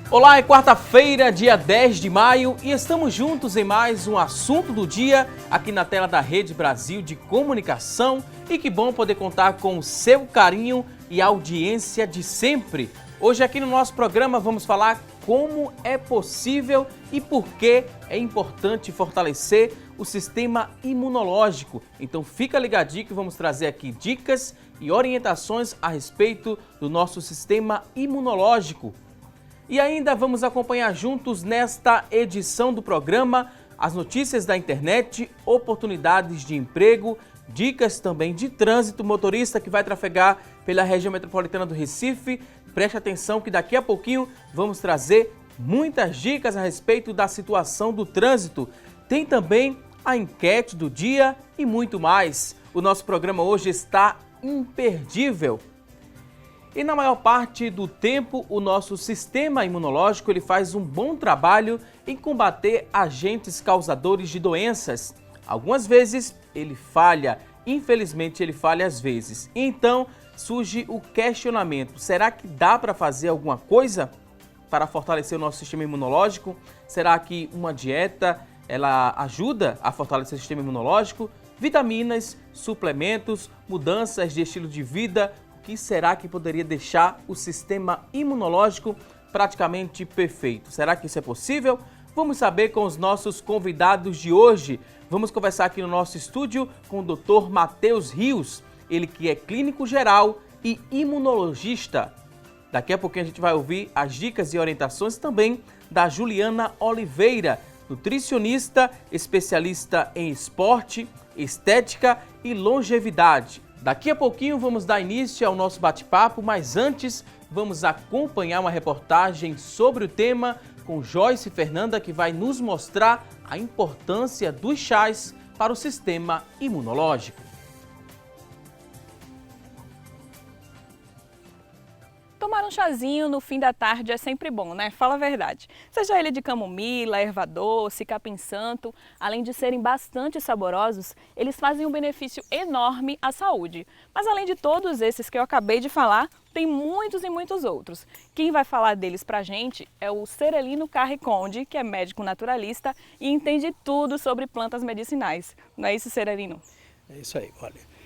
Olá, é quarta-feira, dia 10 de maio e estamos juntos em mais um assunto do dia aqui na tela da Rede Brasil de Comunicação e que bom poder contar com o seu carinho e audiência de sempre. Hoje aqui no nosso programa vamos falar como é possível e por que é importante fortalecer o sistema imunológico. Então fica ligadinho que vamos trazer aqui dicas e orientações a respeito do nosso sistema imunológico. E ainda vamos acompanhar juntos nesta edição do programa as notícias da internet, oportunidades de emprego, dicas também de trânsito, motorista que vai trafegar pela região metropolitana do Recife. Preste atenção que daqui a pouquinho vamos trazer muitas dicas a respeito da situação do trânsito. Tem também a enquete do dia e muito mais. O nosso programa hoje está imperdível. E na maior parte do tempo, o nosso sistema imunológico ele faz um bom trabalho em combater agentes causadores de doenças. Algumas vezes ele falha, infelizmente ele falha às vezes. Então surge o questionamento, será que dá para fazer alguma coisa para fortalecer o nosso sistema imunológico? Será que uma dieta ela ajuda a fortalecer o sistema imunológico? Vitaminas, suplementos, mudanças de estilo de vida, que será que poderia deixar o sistema imunológico praticamente perfeito? Será que isso é possível? Vamos saber com os nossos convidados de hoje. Vamos conversar aqui no nosso estúdio com o Dr. Matheus Rios, ele que é clínico geral e imunologista. Daqui a pouquinho a gente vai ouvir as dicas e orientações também da Juliana Oliveira, nutricionista, especialista em esporte, estética e longevidade. Daqui a pouquinho vamos dar início ao nosso bate-papo, mas antes vamos acompanhar uma reportagem sobre o tema com Joyce Fernanda, que vai nos mostrar a importância dos chás para o sistema imunológico. Tomar um chazinho no fim da tarde é sempre bom, né? Fala a verdade. Seja ele de camomila, erva doce, capim-santo, além de serem bastante saborosos, eles fazem um benefício enorme à saúde. Mas além de todos esses que eu acabei de falar, tem muitos e muitos outros. Quem vai falar deles pra gente é o Cerelino Carriconde, que é médico naturalista e entende tudo sobre plantas medicinais. Não é isso, Cerelino? É isso aí, olha.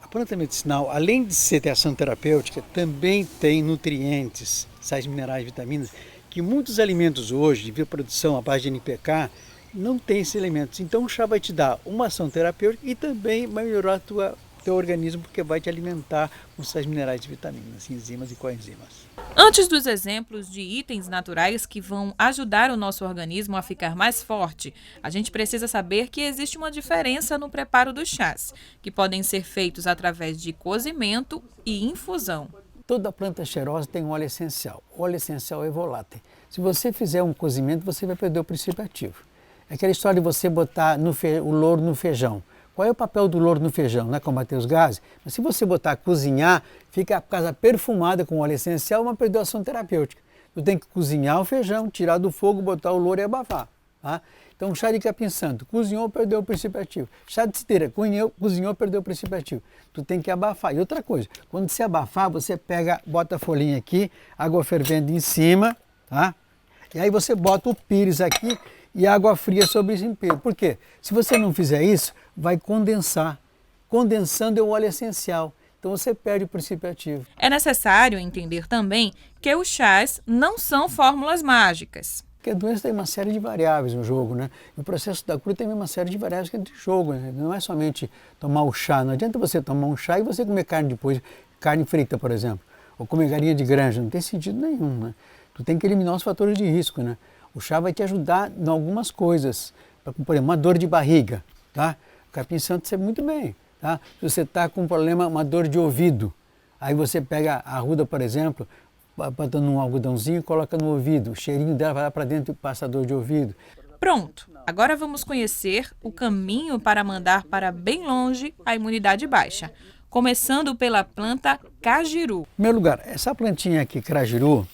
A planta medicinal, além de ter ação terapêutica, também tem nutrientes, sais minerais, vitaminas, que muitos alimentos hoje, de produção à base de NPK, não têm esses elementos. Então o chá vai te dar uma ação terapêutica e também vai melhorar teu organismo, porque vai te alimentar com sais minerais e vitaminas, enzimas e coenzimas. Antes dos exemplos de itens naturais que vão ajudar o nosso organismo a ficar mais forte, a gente precisa saber que existe uma diferença no preparo dos chás, que podem ser feitos através de cozimento e infusão. Toda planta cheirosa tem um óleo essencial. O óleo essencial é volátil. Se você fizer um cozimento, você vai perder o princípio ativo. É aquela história de você botar o louro no feijão. Qual é o papel do louro no feijão? Não é combater os gases? Mas se você botar cozinhar, fica a casa perfumada com óleo essencial, uma perdeu a ação terapêutica. Tu tem que cozinhar o feijão, tirar do fogo, botar o louro e abafar. Tá? Então, chá de capim-santo, cozinhou, perdeu o princípio ativo. Chá de cidreira, cozinhou, perdeu o princípio ativo. Tu tem que abafar. E outra coisa, quando você abafar, você bota a folhinha aqui, água fervendo em cima, tá? E aí você bota o pires aqui e água fria sobre esse pires. Por quê? Se você não fizer isso, vai condensar. Condensando é o óleo essencial. Então você perde o princípio ativo. É necessário entender também que os chás não são fórmulas mágicas. Porque a doença tem uma série de variáveis no jogo, né? E o processo da cura tem uma série de variáveis que entra em jogo, né? Não é somente tomar o chá. Não adianta você tomar um chá e você comer carne depois, carne frita, por exemplo. Ou comer galinha de granja. Não tem sentido nenhum, né? Tu tem que eliminar os fatores de risco, né? O chá vai te ajudar em algumas coisas. Por exemplo, uma dor de barriga, tá? O capim-santo serve muito bem, tá? Se você está com um problema, uma dor de ouvido, aí você pega a arruda, por exemplo, bota num algodãozinho e coloca no ouvido. O cheirinho dela vai lá para dentro e passa a dor de ouvido. Pronto, agora vamos conhecer o caminho para mandar para bem longe a imunidade baixa. Começando pela planta cajiru. Em primeiro lugar, essa plantinha aqui, cajiru,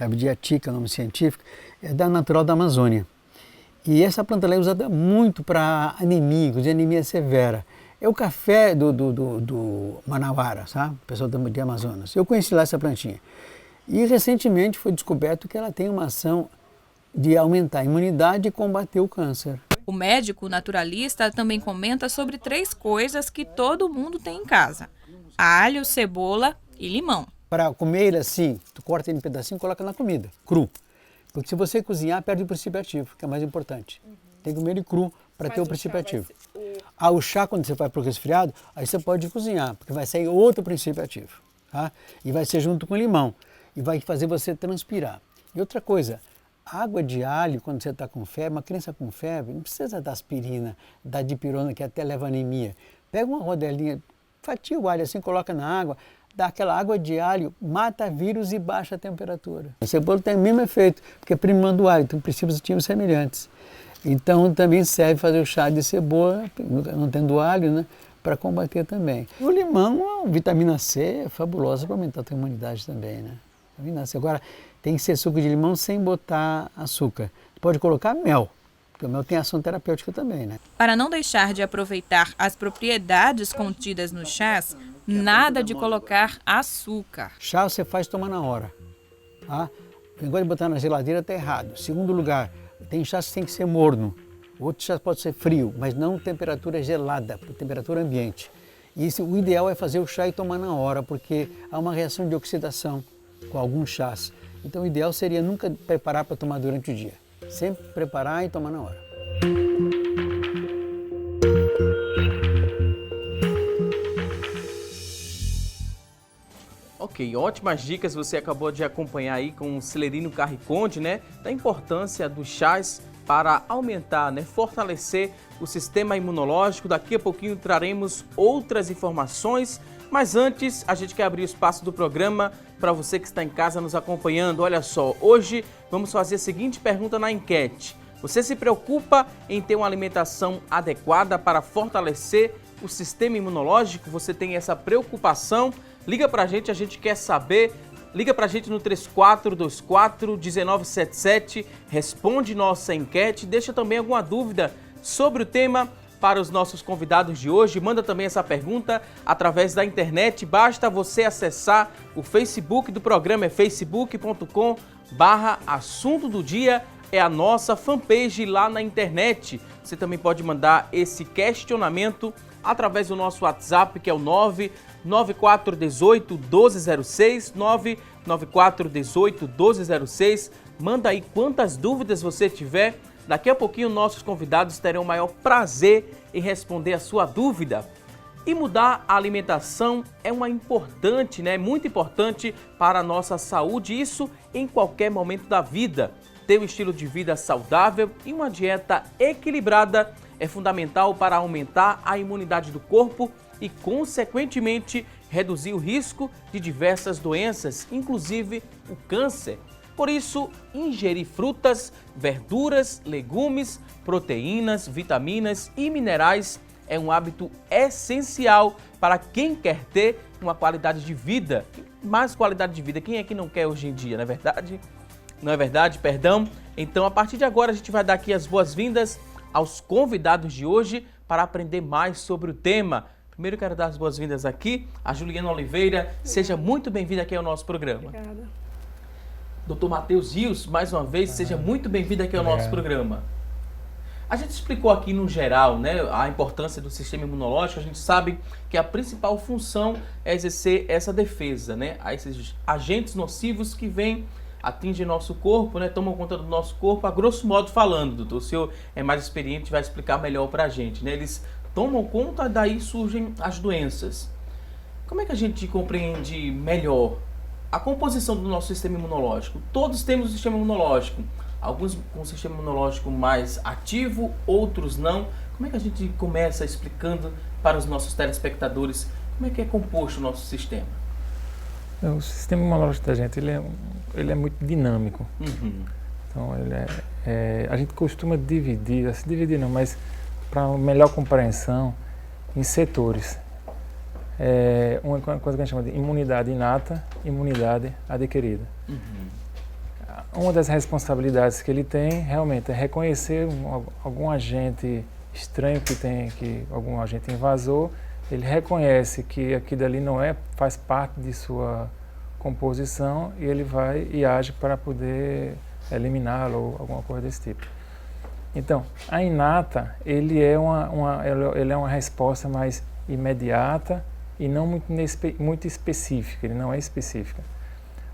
Abidiatica, nome científico, é da natural da Amazônia. E essa planta é usada muito para anemia, de anemia severa. É o café do Manauara, sabe? O pessoal de Amazonas. Eu conheci lá essa plantinha. E recentemente foi descoberto que ela tem uma ação de aumentar a imunidade e combater o câncer. O médico naturalista também comenta sobre 3 coisas que todo mundo tem em casa: alho, cebola e limão. Para comer ele assim, tu corta ele em pedacinho e coloca na comida, cru. Porque se você cozinhar, perde o princípio ativo, que é mais importante. Tem que comer ele cru para ter o princípio ativo. O chá, quando você vai para o resfriado, aí você pode cozinhar, porque vai sair outro princípio ativo. Tá? E vai ser junto com limão. E vai fazer você transpirar. E outra coisa, água de alho, quando você está com febre, uma criança com febre, não precisa da aspirina, da dipirona, que até leva anemia. Pega uma rodelinha, fatia o alho assim, coloca na água, dá aquela água de alho, mata vírus e baixa a temperatura. A cebola tem o mesmo efeito, porque é primando o alho, tem princípios ativos semelhantes. Então também serve fazer o chá de cebola, não tendo alho, né, para combater também. O limão, a vitamina C é fabulosa para aumentar a tua imunidade também, né? Agora, tem que ser suco de limão sem botar açúcar. Pode colocar mel, porque o mel tem ação terapêutica também, né? Para não deixar de aproveitar as propriedades contidas nos chás, nada de colocar açúcar. Chá você faz tomar na hora. Tá? O negócio de botar na geladeira está errado. Segundo lugar, tem chás que tem que ser morno. Outro chá pode ser frio, mas não temperatura gelada, temperatura ambiente. E o ideal é fazer o chá e tomar na hora, porque há uma reação de oxidação com alguns chás. Então o ideal seria nunca preparar para tomar durante o dia. Sempre preparar e tomar na hora. Ok, ótimas dicas você acabou de acompanhar aí com o Celerino Carriconde, né? Da importância dos chás para aumentar, né? Fortalecer o sistema imunológico. Daqui a pouquinho traremos outras informações, mas antes a gente quer abrir o espaço do programa para você que está em casa nos acompanhando. Olha só, hoje vamos fazer a seguinte pergunta na enquete. Você se preocupa em ter uma alimentação adequada para fortalecer o sistema imunológico? Você tem essa preocupação? Liga pra gente, a gente quer saber. Liga pra gente no 3424-1977, responde nossa enquete, deixa também alguma dúvida sobre o tema para os nossos convidados de hoje. Manda também essa pergunta através da internet, basta você acessar o Facebook do programa, é facebook.com/assunto do dia, é a nossa fanpage lá na internet. Você também pode mandar esse questionamento através do nosso WhatsApp, que é o 99418-1206, 99418-1206. Manda aí quantas dúvidas você tiver. Daqui a pouquinho nossos convidados terão o maior prazer em responder a sua dúvida. E mudar a alimentação é muito importante para a nossa saúde, isso em qualquer momento da vida. Ter um estilo de vida saudável e uma dieta equilibrada é fundamental para aumentar a imunidade do corpo e, consequentemente, reduzir o risco de diversas doenças, inclusive o câncer. Por isso, ingerir frutas, verduras, legumes, proteínas, vitaminas e minerais é um hábito essencial para quem quer ter uma qualidade de vida. Mais qualidade de vida, quem é que não quer hoje em dia, não é verdade? Não é verdade? Perdão. Então, a partir de agora, a gente vai dar aqui as boas-vindas aos convidados de hoje para aprender mais sobre o tema. Primeiro, eu quero dar as boas-vindas aqui a Juliana Oliveira. Obrigada. Seja muito bem-vinda aqui ao nosso programa. Obrigada. Dr. Matheus Rios, mais uma vez, seja muito bem-vindo aqui ao nosso programa. A gente explicou aqui no geral, né, a importância do sistema imunológico. A gente sabe que a principal função é exercer essa defesa, né, a esses agentes nocivos que vêm, atingem nosso corpo, né, tomam conta do nosso corpo, a grosso modo falando, doutor. O senhor é mais experiente, vai explicar melhor pra gente, né? Eles tomam conta, daí surgem as doenças. Como é que a gente compreende melhor a composição do nosso sistema imunológico? Todos temos um sistema imunológico, alguns com um sistema imunológico mais ativo, outros não. Como é que a gente começa explicando para os nossos telespectadores como é que é composto o nosso sistema? O sistema imunológico da gente ele é muito dinâmico. Então a gente costuma dividir, mas para melhor compreensão, em setores. Uma coisa que a gente chama de imunidade inata, imunidade adquirida. Uma das responsabilidades que ele tem realmente é reconhecer algum agente estranho algum agente invasor. Ele reconhece que aquilo ali não faz parte de sua decomposição e ele vai e age para poder eliminá-lo ou alguma coisa desse tipo. Então, a inata, ele é uma resposta mais imediata e não muito específica, ele não é específica.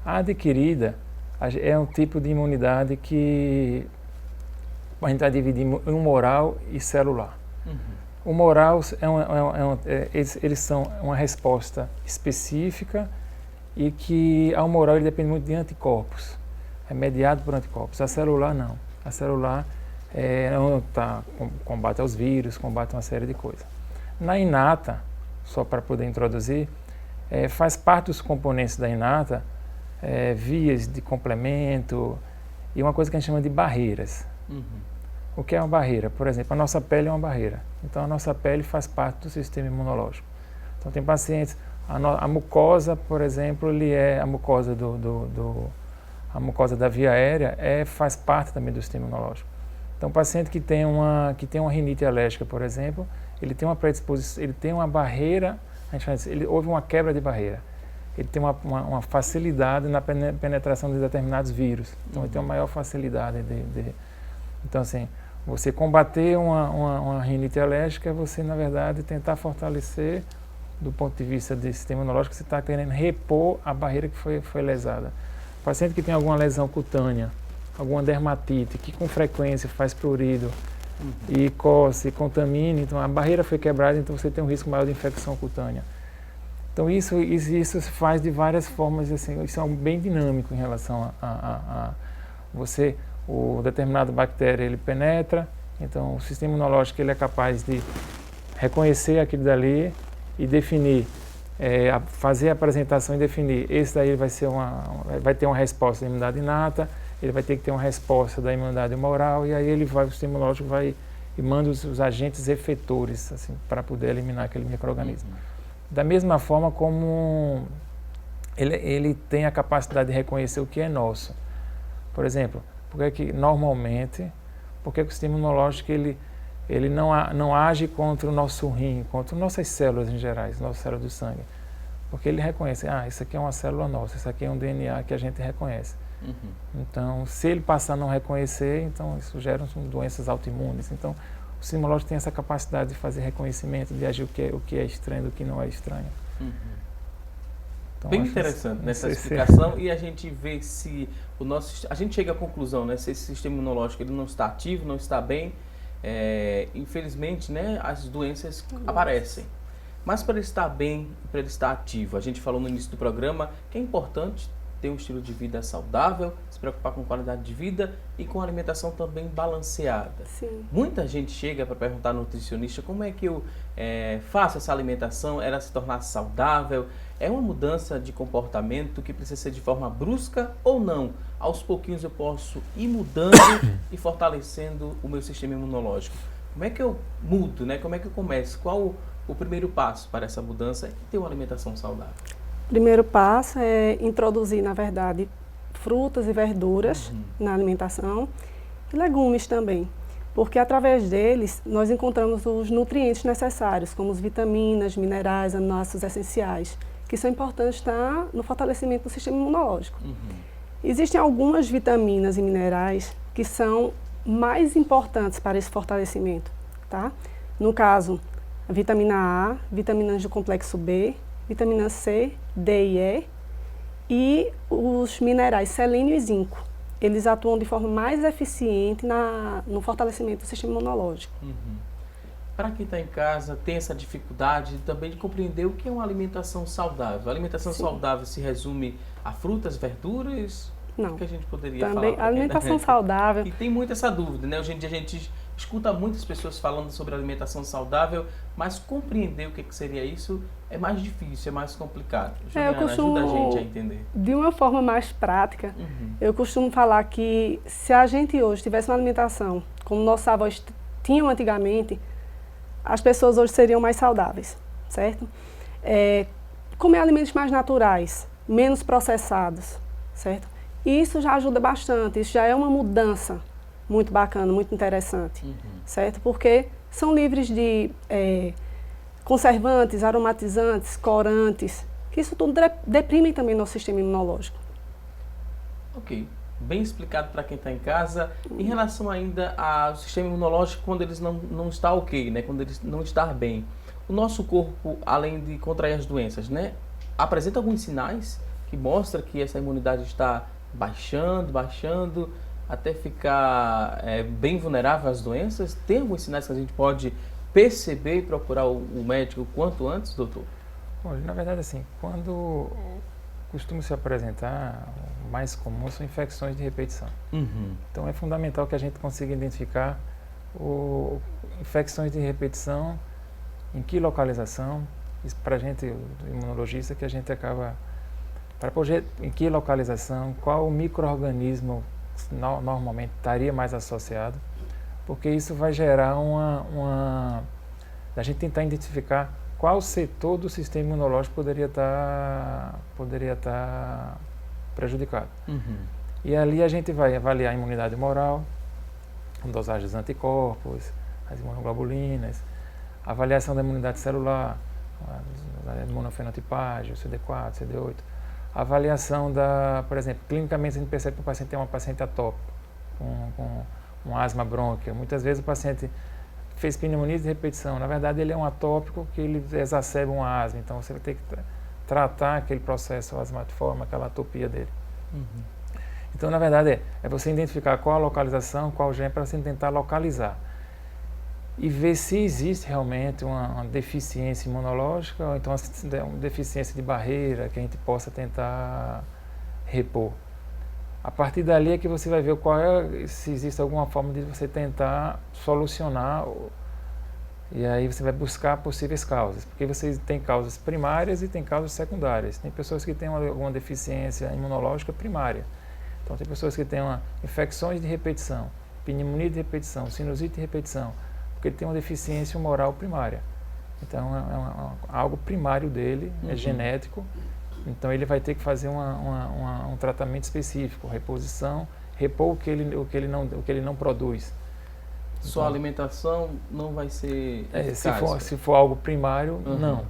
A adquirida é um tipo de imunidade que a gente vai dividir em humoral e celular. O humoral eles são uma resposta específica e que a humoral ele depende muito de anticorpos, é mediado por anticorpos. A celular não. A celular combate aos vírus, combate uma série de coisas. Na inata, só para poder introduzir, faz parte dos componentes da inata vias de complemento e uma coisa que a gente chama de barreiras. O que é uma barreira? Por exemplo, a nossa pele é uma barreira. Então, a nossa pele faz parte do sistema imunológico. Então, tem pacientes... A mucosa, por exemplo, a mucosa a mucosa da via aérea faz parte também do sistema imunológico. Então, o paciente que tem uma rinite alérgica, por exemplo, ele tem uma predisposição, ele tem uma barreira, houve uma quebra de barreira. Ele tem uma facilidade na penetração de determinados vírus. Então, ele tem uma maior facilidade Então, assim, você combater uma rinite alérgica é você, na verdade, tentar fortalecer, do ponto de vista do sistema imunológico, você está querendo repor a barreira que foi lesada. O paciente que tem alguma lesão cutânea, alguma dermatite, que com frequência faz prurido e coce, e contamina, então a barreira foi quebrada, então você tem um risco maior de infecção cutânea. Então isso se faz de várias formas, assim, isso é bem dinâmico em relação a você... O determinado bactéria ele penetra, então o sistema imunológico ele é capaz de reconhecer aquilo dali e definir, fazer a apresentação e definir. Esse daí vai ter uma resposta da imunidade inata, ele vai ter que ter uma resposta da imunidade humoral e aí o sistema imunológico vai e manda os agentes efetores assim, para poder eliminar aquele micro-organismo. Da mesma forma como ele tem a capacidade de reconhecer o que é nosso. Por exemplo, porque o sistema imunológico ele não age contra o nosso rim, contra nossas células em geral, nossas células do sangue. Porque ele reconhece, isso aqui é uma célula nossa, isso aqui é um DNA que a gente reconhece. Então, se ele passar a não reconhecer, então isso gera doenças autoimunes. Então, o sistema imunológico tem essa capacidade de fazer reconhecimento, de agir o que é estranho do que não é estranho. Então, bem interessante nessa explicação e a gente vê se a gente chega à conclusão, né, se esse sistema imunológico ele não está ativo, não está bem, infelizmente, né, as doenças aparecem. Mas para ele estar bem, para ele estar ativo, a gente falou no início do programa que é importante ter um estilo de vida saudável, se preocupar com qualidade de vida e com alimentação também balanceada. Sim. Muita gente chega para perguntar ao nutricionista como é que eu faço essa alimentação, ela se tornar saudável. É uma mudança de comportamento que precisa ser de forma brusca ou não? Aos pouquinhos eu posso ir mudando e fortalecendo o meu sistema imunológico. Como é que eu mudo, né? Como é que eu começo? Qual o primeiro passo para essa mudança e ter uma alimentação saudável? Primeiro passo é introduzir, na verdade, frutas e verduras na alimentação e legumes também, porque através deles nós encontramos os nutrientes necessários, como as vitaminas, minerais, aminoácidos essenciais, que são importantes no fortalecimento do sistema imunológico. Existem algumas vitaminas e minerais que são mais importantes para esse fortalecimento, tá? No caso, a vitamina A, vitaminas do complexo B, vitamina C, D e E os minerais selênio e zinco. Eles atuam de forma mais eficiente no fortalecimento do sistema imunológico. Para quem está em casa, tem essa dificuldade também de compreender o que é uma alimentação saudável. A alimentação saudável se resume a frutas, verduras? Não. O que a gente poderia também, falar? A alimentação saudável... E tem muito essa dúvida, né? Hoje em dia a gente escuta muitas pessoas falando sobre alimentação saudável, mas compreender o que seria isso é mais difícil, é mais complicado. Juliana, ajuda a gente a entender. De uma forma mais prática, eu costumo falar que se a gente hoje tivesse uma alimentação como nossos avós tinham antigamente, as pessoas hoje seriam mais saudáveis, certo? Comer alimentos mais naturais, menos processados, certo? Isso já ajuda bastante, isso já é uma mudança muito bacana, muito interessante, certo? Porque são livres de conservantes, aromatizantes, corantes, que isso tudo deprime também nosso sistema imunológico. Ok, bem explicado para quem está em casa. Em relação ainda ao sistema imunológico, quando ele não está ok, né? Quando ele não está bem, o nosso corpo, além de contrair as doenças, né, apresenta alguns sinais que mostram que essa imunidade está baixando, até ficar bem vulnerável às doenças. Tem alguns sinais que a gente pode perceber e procurar o médico o quanto antes, doutor? Bom, na verdade, assim, quando costuma se apresentar, o mais comum são infecções de repetição. Então é fundamental que a gente consiga identificar infecções de repetição, em que localização. Isso para a gente, o imunologista, que a gente acaba... em que localização, qual o micro-organismo normalmente estaria mais associado, porque isso vai gerar a gente tentar identificar qual setor do sistema imunológico poderia estar prejudicado. E ali a gente vai avaliar a imunidade humoral, a dosagem dos anticorpos, as imunoglobulinas, a avaliação da imunidade celular, a imunofenotipagem, o CD4, CD8, a avaliação por exemplo, clinicamente a gente percebe que o paciente é um paciente atópico, com asma brônquia. Muitas vezes o paciente fez pneumonia de repetição, na verdade ele é um atópico que ele exacerba uma asma, então você vai ter que tratar aquele processo asmatiforme, aquela atopia dele. Então, na verdade, é você identificar qual a localização, qual o gene, para você tentar localizar. E ver se existe realmente uma deficiência imunológica, ou então uma deficiência de barreira que a gente possa tentar repor. A partir dali é que você vai ver se existe alguma forma de você tentar solucionar, e aí você vai buscar possíveis causas, porque você tem causas primárias e tem causas secundárias. Tem pessoas que têm alguma deficiência imunológica primária. Então tem pessoas que têm infecções de repetição, pneumonia de repetição, sinusite de repetição, porque ele tem uma deficiência humoral primária. Então é algo primário dele, é genético, então ele vai ter que fazer um tratamento específico, reposição, repor o que ele não produz. Sua alimentação não vai ser eficaz? Se for algo primário, não.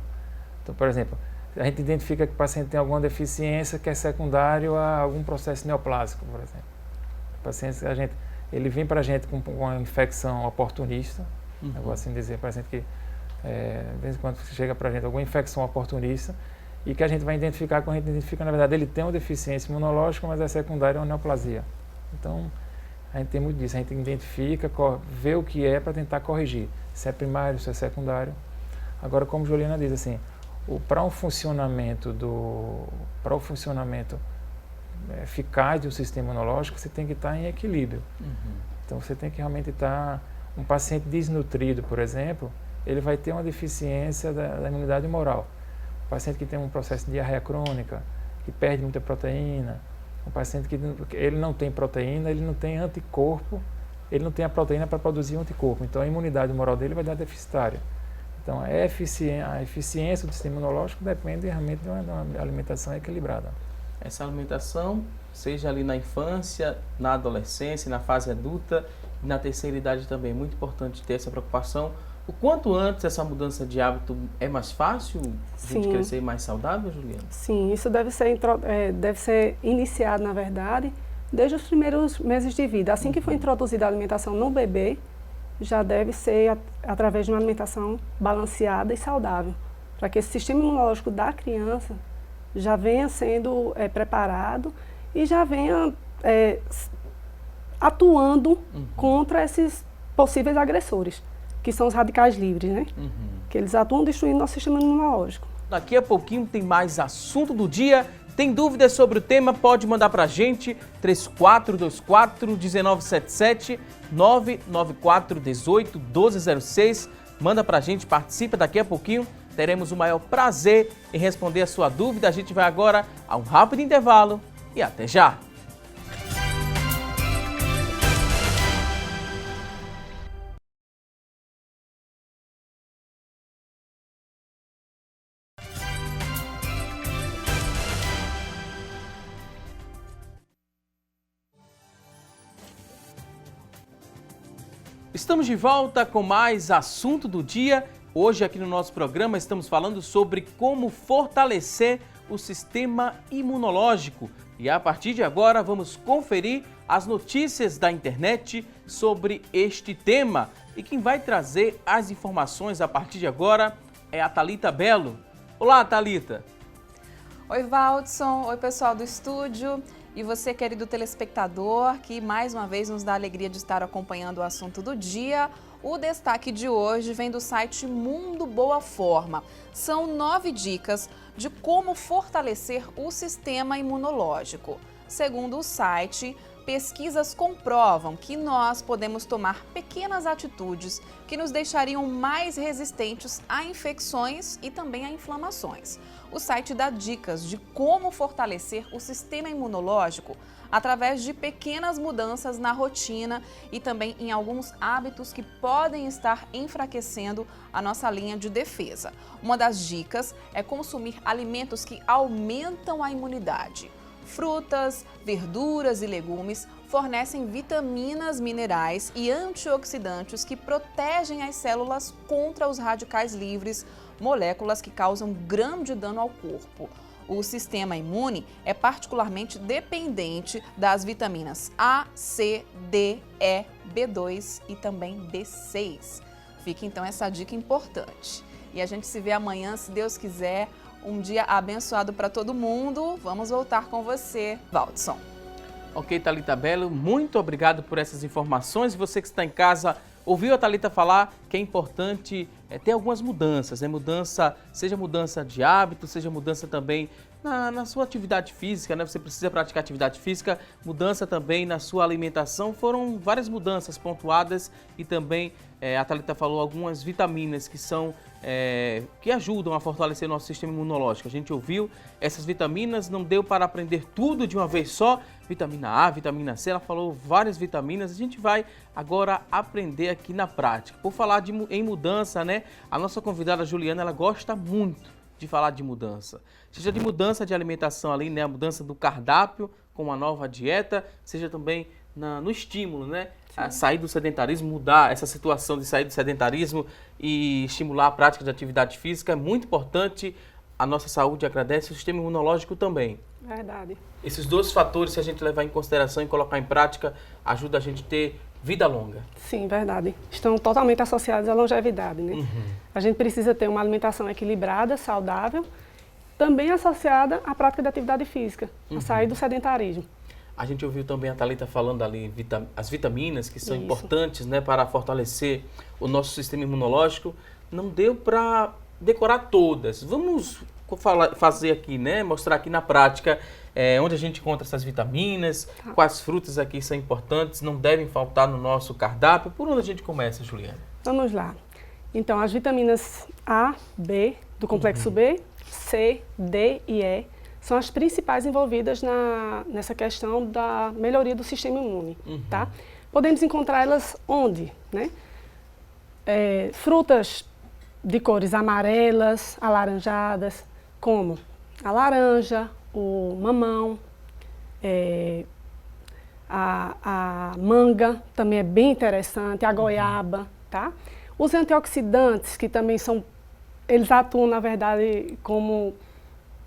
Então, por exemplo, a gente identifica que o paciente tem alguma deficiência que é secundário a algum processo neoplásico, por exemplo. O paciente, ele vem para a gente com uma infecção oportunista, eu vou assim dizer, paciente que de vez em quando chega para a gente alguma infecção oportunista, e que a gente vai identificar, quando a gente identifica, na verdade, ele tem uma deficiência imunológica, mas é secundária a uma neoplasia. Então, a gente tem muito disso, a gente identifica, vê o que é para tentar corrigir, se é primário, se é secundário. Agora, como Juliana diz, assim, para o funcionamento eficaz do sistema imunológico, você tem que estar em equilíbrio. Então, você tem que realmente estar... Um paciente desnutrido, por exemplo, ele vai ter uma deficiência da imunidade humoral. Um paciente que tem um processo de diarreia crônica, que perde muita proteína, um paciente que ele não tem proteína, ele não tem anticorpo, ele não tem a proteína para produzir um anticorpo. Então, a imunidade humoral dele vai dar deficitária. Então, a eficiência do sistema imunológico depende realmente de uma alimentação equilibrada. Essa alimentação, seja ali na infância, na adolescência, na fase adulta e na terceira idade também. É muito importante ter essa preocupação. O quanto antes essa mudança de hábito é mais fácil a gente crescer mais saudável, Juliana? Sim, isso deve ser iniciado, na verdade, desde os primeiros meses de vida. Assim que for introduzida a alimentação no bebê, já deve ser através de uma alimentação balanceada e saudável, para que esse sistema imunológico da criança já venha sendo preparado e já venha atuando contra esses possíveis agressores, que são os radicais livres, né? Que eles atuam destruindo nosso sistema imunológico. Daqui a pouquinho tem mais assunto do dia. Tem dúvidas sobre o tema? Pode mandar pra gente, 3424-1977, 994-18-1206. Manda pra gente, participa daqui a pouquinho. Teremos o maior prazer em responder a sua dúvida. A gente vai agora a um rápido intervalo e até já! Estamos de volta com mais assunto do dia Hoje aqui no nosso programa estamos falando sobre como fortalecer o sistema imunológico. E a partir de agora vamos conferir as notícias da internet sobre este tema. E quem vai trazer as informações a partir de agora é a Thalita Belo. Olá, Thalita! Oi, Valdson. Oi, pessoal do estúdio. E você, querido telespectador, que mais uma vez nos dá a alegria de estar acompanhando o assunto do dia. O destaque de hoje vem do site Mundo Boa Forma. São 9 dicas de como fortalecer o sistema imunológico. Segundo o site, pesquisas comprovam que nós podemos tomar pequenas atitudes que nos deixariam mais resistentes a infecções e também a inflamações. O site dá dicas de como fortalecer o sistema imunológico através de pequenas mudanças na rotina e também em alguns hábitos que podem estar enfraquecendo a nossa linha de defesa. Uma das dicas é consumir alimentos que aumentam a imunidade. Frutas, verduras e legumes fornecem vitaminas, minerais e antioxidantes que protegem as células contra os radicais livres, moléculas que causam grande dano ao corpo. O sistema imune é particularmente dependente das vitaminas A, C, D, E, B2 e também B6. Fica então essa dica importante. E a gente se vê amanhã, se Deus quiser. Um dia abençoado para todo mundo. Vamos voltar com você, Valdson. Ok, Thalita Belo, muito obrigado por essas informações. Você que está em casa, ouviu a Thalita falar que é importante ter algumas mudanças, né? Seja mudança de hábito, seja mudança também na sua atividade física, né? Você precisa praticar atividade física, mudança também na sua alimentação. Foram várias mudanças pontuadas e também a Thalita falou algumas vitaminas que ajudam a fortalecer o nosso sistema imunológico. A gente ouviu essas vitaminas, não deu para aprender tudo de uma vez só. Vitamina A, vitamina C, ela falou várias vitaminas. A gente vai agora aprender aqui na prática. Por falar em mudança, né? A nossa convidada Juliana, ela gosta muito de falar de mudança. Seja de mudança de alimentação ali, né? A mudança do cardápio com uma nova dieta, seja também no estímulo, né? A sair do sedentarismo, mudar essa situação de sair do sedentarismo e estimular a prática de atividade física é muito importante. A nossa saúde agradece, o sistema imunológico também. Verdade. Esses dois fatores, se a gente levar em consideração e colocar em prática, ajuda a gente a ter vida longa. Sim, verdade. Estão totalmente associados à longevidade, né? A gente precisa ter uma alimentação equilibrada, saudável, também associada à prática de atividade física, a sair do sedentarismo. A gente ouviu também a Thalita falando ali as vitaminas que são Isso. importantes, né, para fortalecer o nosso sistema imunológico. Não deu para decorar todas. Vamos fazer aqui, né, mostrar aqui na prática onde a gente encontra essas vitaminas, quais frutas aqui são importantes, não devem faltar no nosso cardápio. Por onde a gente começa, Juliana? Vamos lá. Então, as vitaminas A, B, do complexo B, C, D e E, são as principais envolvidas nessa questão da melhoria do sistema imune, tá? Podemos encontrar elas onde, né? Frutas de cores amarelas, alaranjadas, como a laranja, o mamão, a manga também é bem interessante, a goiaba, tá? Os antioxidantes, que também eles atuam, na verdade, como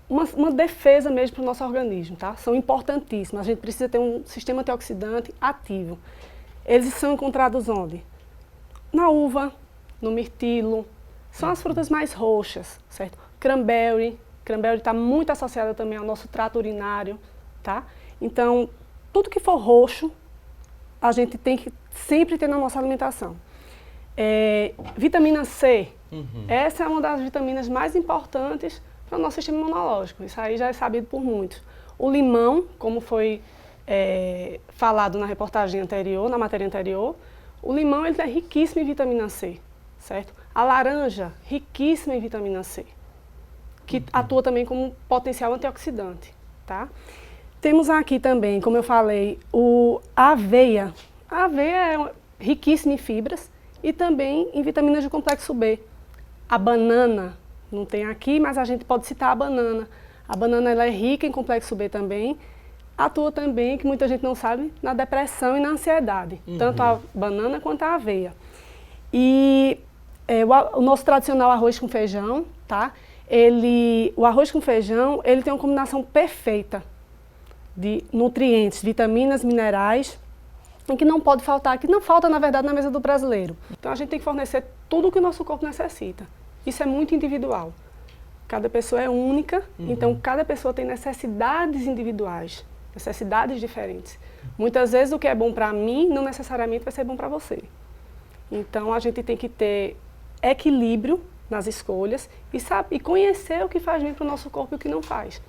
uma defesa mesmo para o nosso organismo, tá? São importantíssimos. A gente precisa ter um sistema antioxidante ativo. Eles são encontrados onde? Na uva, no mirtilo. São as frutas mais roxas, certo? Cranberry está muito associada também ao nosso trato urinário, tá? Então, tudo que for roxo, a gente tem que sempre ter na nossa alimentação. Vitamina C, essa é uma das vitaminas mais importantes para o nosso sistema imunológico. Isso aí já é sabido por muitos. O limão, como foi falado na reportagem anterior, na matéria anterior, o limão ele é riquíssimo em vitamina C, certo? A laranja, riquíssima em vitamina C, que atua também como potencial antioxidante, tá? Temos aqui também, como eu falei, a aveia. A aveia é riquíssima em fibras e também em vitaminas do complexo B. A banana, não tem aqui, mas a gente pode citar a banana. A banana ela é rica em complexo B também, atua também, que muita gente não sabe, na depressão e na ansiedade, tanto a banana quanto a aveia. E O nosso tradicional arroz com feijão, tá? O arroz com feijão, ele tem uma combinação perfeita de nutrientes, vitaminas, minerais, e que não pode faltar, que não falta, na verdade, na mesa do brasileiro. Então, a gente tem que fornecer tudo o que o nosso corpo necessita. Isso é muito individual. Cada pessoa é única, então cada pessoa tem necessidades individuais, necessidades diferentes. Muitas vezes o que é bom para mim, não necessariamente vai ser bom para você. Então, a gente tem que ter equilíbrio nas escolhas e conhecer o que faz bem para o nosso corpo e o que não faz.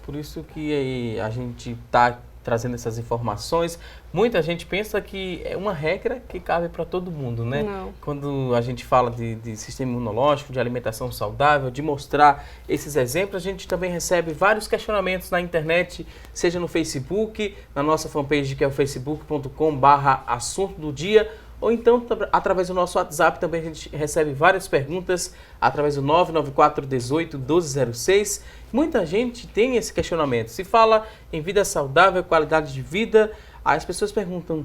Por isso que a gente está trazendo essas informações. Muita gente pensa que é uma regra que cabe para todo mundo, né? Não. Quando a gente fala de sistema imunológico, de alimentação saudável, de mostrar esses exemplos, a gente também recebe vários questionamentos na internet, seja no Facebook, na nossa fanpage que é o facebook.com/assunto do dia, ou então através do nosso WhatsApp também a gente recebe várias perguntas através do 994181206. Muita gente tem esse questionamento. Se fala em vida saudável, qualidade de vida, as pessoas perguntam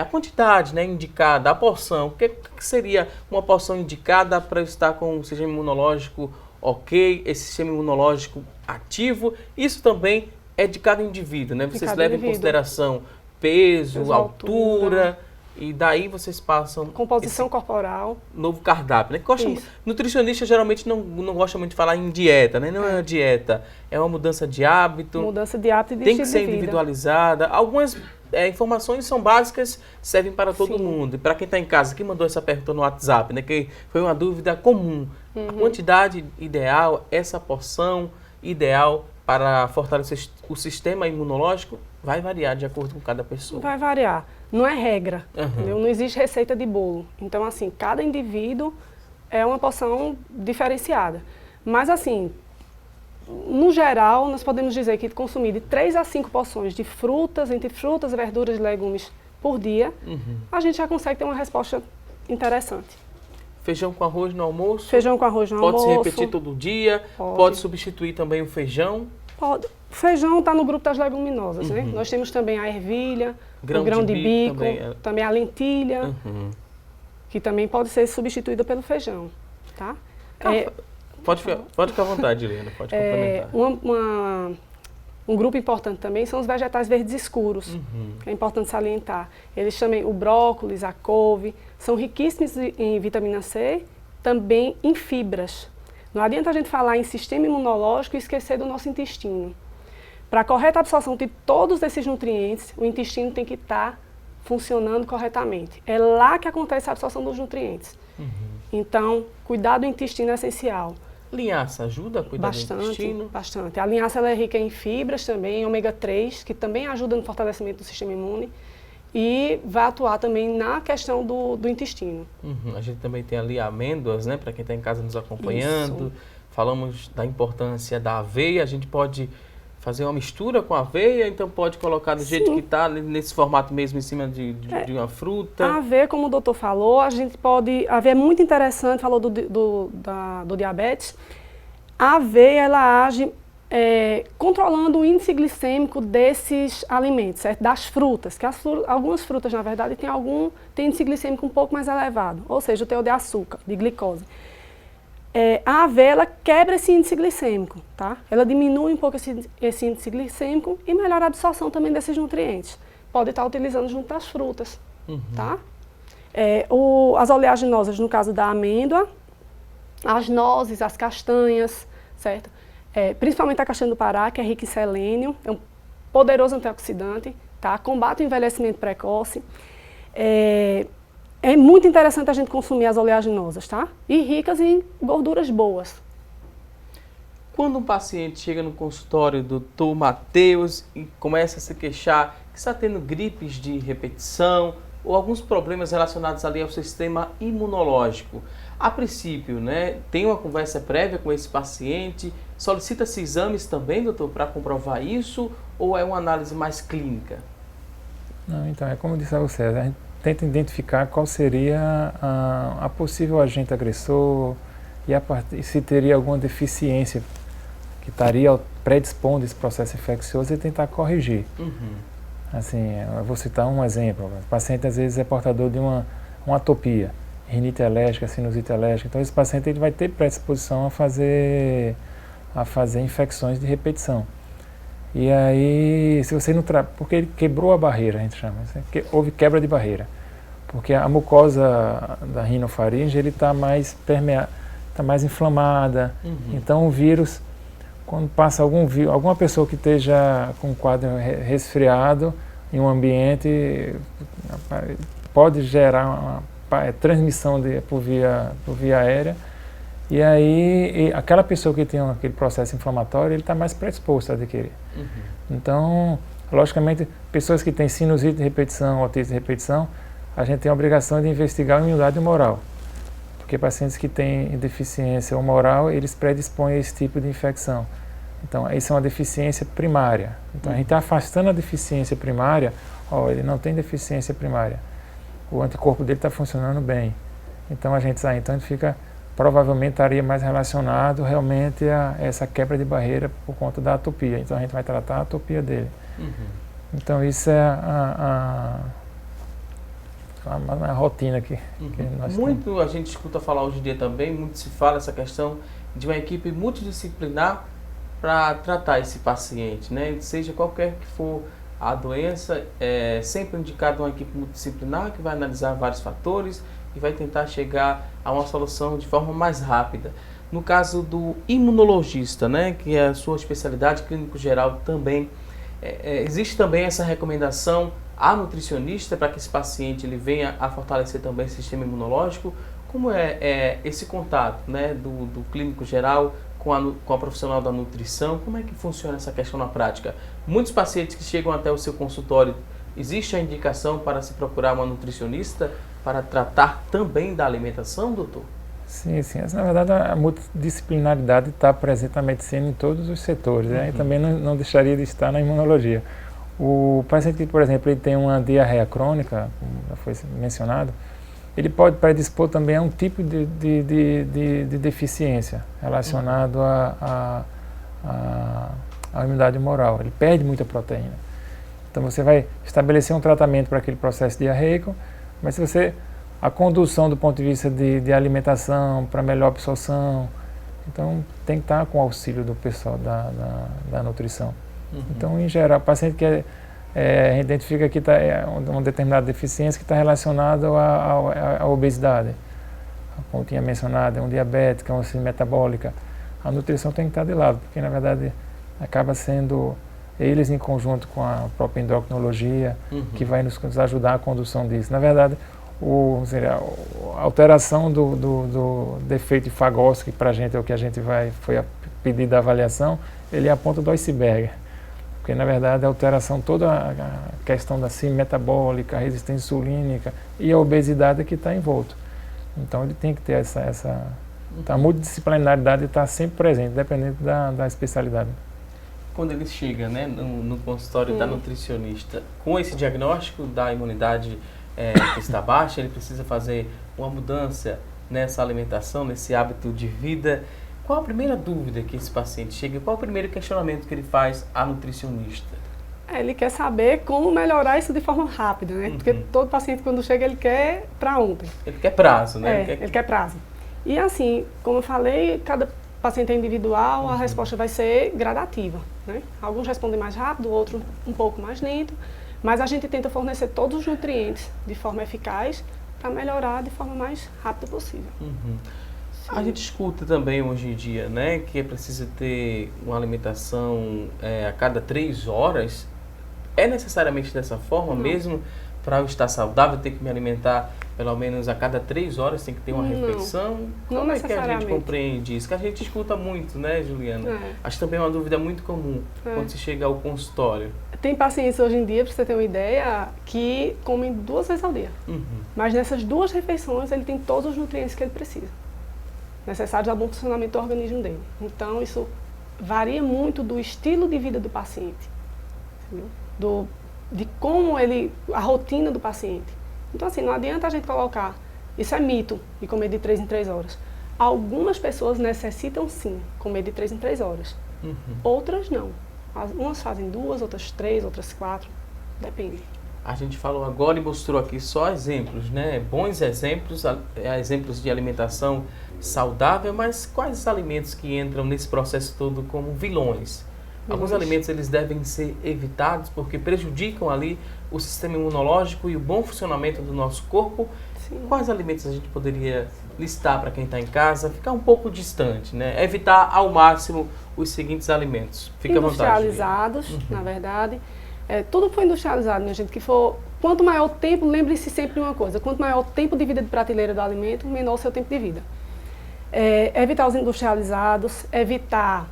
a quantidade, né, indicada, a porção. O que seria uma porção indicada para eu estar com o sistema imunológico ok, esse sistema imunológico ativo? Isso também é de cada indivíduo, né? Vocês levam em consideração peso, altura. E daí vocês passam... Composição corporal. Novo cardápio, né? Nutricionista geralmente não gosta muito de falar em dieta, né? Não é uma dieta, é uma mudança de hábito. Mudança de hábito e de tem que estilo ser de vida. Individualizada. Algumas informações são básicas, servem para todo mundo. E para quem está em casa, que mandou essa pergunta no WhatsApp, né? Que foi uma dúvida comum. A quantidade ideal, essa porção ideal para fortalecer o sistema imunológico vai variar de acordo com cada pessoa. Vai variar. Não é regra, não existe receita de bolo. Então, assim, cada indivíduo é uma porção diferenciada. Mas, assim, no geral, nós podemos dizer que consumir de 3 a 5 porções de frutas, entre frutas, verduras e legumes por dia, a gente já consegue ter uma resposta interessante. Feijão com arroz no almoço? Feijão com arroz no almoço. Pode se repetir todo dia? Pode substituir também o feijão? Pode. O feijão está no grupo das leguminosas, né? Nós temos também a ervilha, o grão de bico, também a lentilha, que também pode ser substituída pelo feijão, tá? Pode ficar à vontade, Helena, pode complementar. Um grupo importante também são os vegetais verdes escuros, é importante salientar. Eles também, o brócolis, a couve, são riquíssimos em vitamina C, também em fibras. Não adianta a gente falar em sistema imunológico e esquecer do nosso intestino. Para a correta absorção de todos esses nutrientes, o intestino tem que estar funcionando corretamente. É lá que acontece a absorção dos nutrientes. Então, cuidar do intestino é essencial. Linhaça ajuda a cuidar do intestino? Bastante. A linhaça ela é rica em fibras também, em ômega 3, que também ajuda no fortalecimento do sistema imune. E vai atuar também na questão do intestino. A gente também tem ali amêndoas, né? Para quem está em casa nos acompanhando. Isso. Falamos da importância da aveia. A gente pode fazer uma mistura com a aveia, então pode colocar do jeito que está, nesse formato mesmo, em cima de uma fruta. A aveia, como o doutor falou, a gente pode... A aveia é muito interessante, falou do diabetes. A aveia, ela age controlando o índice glicêmico desses alimentos, certo? Das frutas, que algumas frutas, na verdade, têm índice glicêmico um pouco mais elevado, ou seja, o teor de açúcar, de glicose. A aveia, ela quebra esse índice glicêmico, tá? Ela diminui um pouco esse índice glicêmico e melhora a absorção também desses nutrientes. Pode estar utilizando junto das frutas, tá? As oleaginosas, no caso da amêndoa, as nozes, as castanhas, certo? Principalmente a castanha do Pará, que é rica em selênio, é um poderoso antioxidante, tá? Combate o envelhecimento precoce. É muito interessante a gente consumir as oleaginosas, tá? E ricas em gorduras boas. Quando um paciente chega no consultório do Dr. Matheus e começa a se queixar que está tendo gripes de repetição ou alguns problemas relacionados ali ao sistema imunológico, a princípio, né, tem uma conversa prévia com esse paciente, solicita-se exames também, doutor, para comprovar isso, ou é uma análise mais clínica? Não, então, é como disse a você, a gente tenta identificar qual seria a possível agente agressor e se teria alguma deficiência que estaria predispondo esse processo infeccioso e tentar corrigir. Assim, eu vou citar um exemplo. O paciente às vezes é portador de uma atopia. rinite alérgica, sinusite alérgica. Então esse paciente ele vai ter predisposição a fazer infecções de repetição. E aí, se você não porque ele quebrou a barreira, a gente chama, houve quebra de barreira. Porque a mucosa da rinofaringe ele está mais está mais inflamada. Então o vírus, quando passa alguma pessoa que esteja com um quadro resfriado em um ambiente, pode gerar uma transmissão por via aérea. E aí, aquela pessoa que tem aquele processo inflamatório, ele está mais predisposto a adquirir. Então, logicamente, pessoas que têm sinusite de repetição, otite de repetição, a gente tem a obrigação de investigar a imunidade humoral. Porque pacientes que têm deficiência humoral, eles predispõem a esse tipo de infecção. Então, isso é uma deficiência primária. Então, a gente está afastando a deficiência primária, ele não tem deficiência primária. O anticorpo dele está funcionando bem. Então, a gente fica... provavelmente estaria mais relacionado realmente a essa quebra de barreira por conta da atopia. Então a gente vai tratar a atopia dele. Então isso é a rotina que nós muito temos. A gente escuta falar hoje em dia também, muito se fala essa questão de uma equipe multidisciplinar para tratar esse paciente, né? Seja qualquer que for a doença, é sempre indicado uma equipe multidisciplinar que vai analisar vários fatores e vai tentar chegar a uma solução de forma mais rápida. No caso do imunologista, né, que é a sua especialidade, clínico geral também, existe também essa recomendação à nutricionista para que esse paciente ele venha a fortalecer também o sistema imunológico? Como é esse contato, né, do clínico geral com a profissional da nutrição? Como é que funciona essa questão na prática? Muitos pacientes que chegam até o seu consultório, existe a indicação para se procurar uma nutricionista para tratar também da alimentação, doutor? Sim. Na verdade, a multidisciplinaridade está presente na medicina em todos os setores, né? E também não deixaria de estar na imunologia. O paciente que, por exemplo, ele tem uma diarreia crônica, como já foi mencionado, ele pode predispor também a um tipo de deficiência relacionado à imunidade humoral. Ele perde muita proteína. Então você vai estabelecer um tratamento para aquele processo diarreico, mas se a condução do ponto de vista de alimentação, para melhor absorção, então tem que estar com o auxílio do pessoal da nutrição. Então, em geral, o paciente que a gente identifica que uma determinada deficiência que está relacionada à obesidade, como tinha mencionado, é um diabético, é uma síndrome metabólica, a nutrição tem que estar de lado, porque na verdade acaba sendo eles em conjunto com a própria endocrinologia que vai nos ajudar a condução disso. Na verdade, a alteração do defeito de Fagotsky, que para a gente é o que foi a pedido da avaliação, ele é a ponta do iceberg. Porque, na verdade, a alteração, toda a questão da síndrome metabólica, a resistência insulínica e a obesidade que está envolto. Então, ele tem que ter a multidisciplinaridade está sempre presente, dependendo da especialidade. Quando ele chega, né, no consultório da nutricionista, com esse diagnóstico da imunidade que está baixa, ele precisa fazer uma mudança nessa alimentação, nesse hábito de vida. Qual a primeira dúvida que esse paciente chega? Qual o primeiro questionamento que ele faz à nutricionista? Ele quer saber como melhorar isso de forma rápida, né? Porque todo paciente, quando chega, ele quer para ontem. Ele quer prazo, né? Ele quer prazo. E assim, como eu falei, cada paciente é individual, a resposta vai ser gradativa, né? Alguns respondem mais rápido, outros um pouco mais lento, mas a gente tenta fornecer todos os nutrientes de forma eficaz para melhorar de forma mais rápida possível. A gente escuta também hoje em dia, né, que é preciso ter uma alimentação a cada 3 horas. É necessariamente dessa forma mesmo? Para eu estar saudável, ter que me alimentar pelo menos a cada 3 horas, tem que ter uma refeição? Como é que a gente compreende isso? Que a gente escuta muito, né, Juliana? Acho também uma dúvida muito comum quando se chega ao consultório. Tem pacientes hoje em dia, para você ter uma ideia, que comem 2 vezes ao dia. Mas nessas 2 refeições ele tem todos os nutrientes que ele precisa, necessários ao bom funcionamento do organismo dele. Então isso varia muito do estilo de vida do paciente, entendeu? De como a rotina do paciente. Então assim, não adianta a gente colocar, isso é mito, de comer de 3 em 3 horas. Algumas pessoas necessitam sim comer de 3 em 3 horas, outras não. Umas fazem 2, outras 3, outras 4, depende. A gente falou agora e mostrou aqui só exemplos, né? Bons exemplos, exemplos de alimentação saudável, mas quais os alimentos que entram nesse processo todo como vilões? Alguns alimentos eles devem ser evitados porque prejudicam ali o sistema imunológico e o bom funcionamento do nosso corpo. Sim. Quais alimentos a gente poderia listar para quem está em casa? Ficar um pouco distante, né? Evitar ao máximo os seguintes alimentos. Fica à vontade. Industrializados, na verdade. Tudo foi industrializado, minha gente, que for... Quanto maior o tempo, lembre-se sempre de uma coisa, quanto maior o tempo de vida de prateleira do alimento, menor o seu tempo de vida. Evitar os industrializados, evitar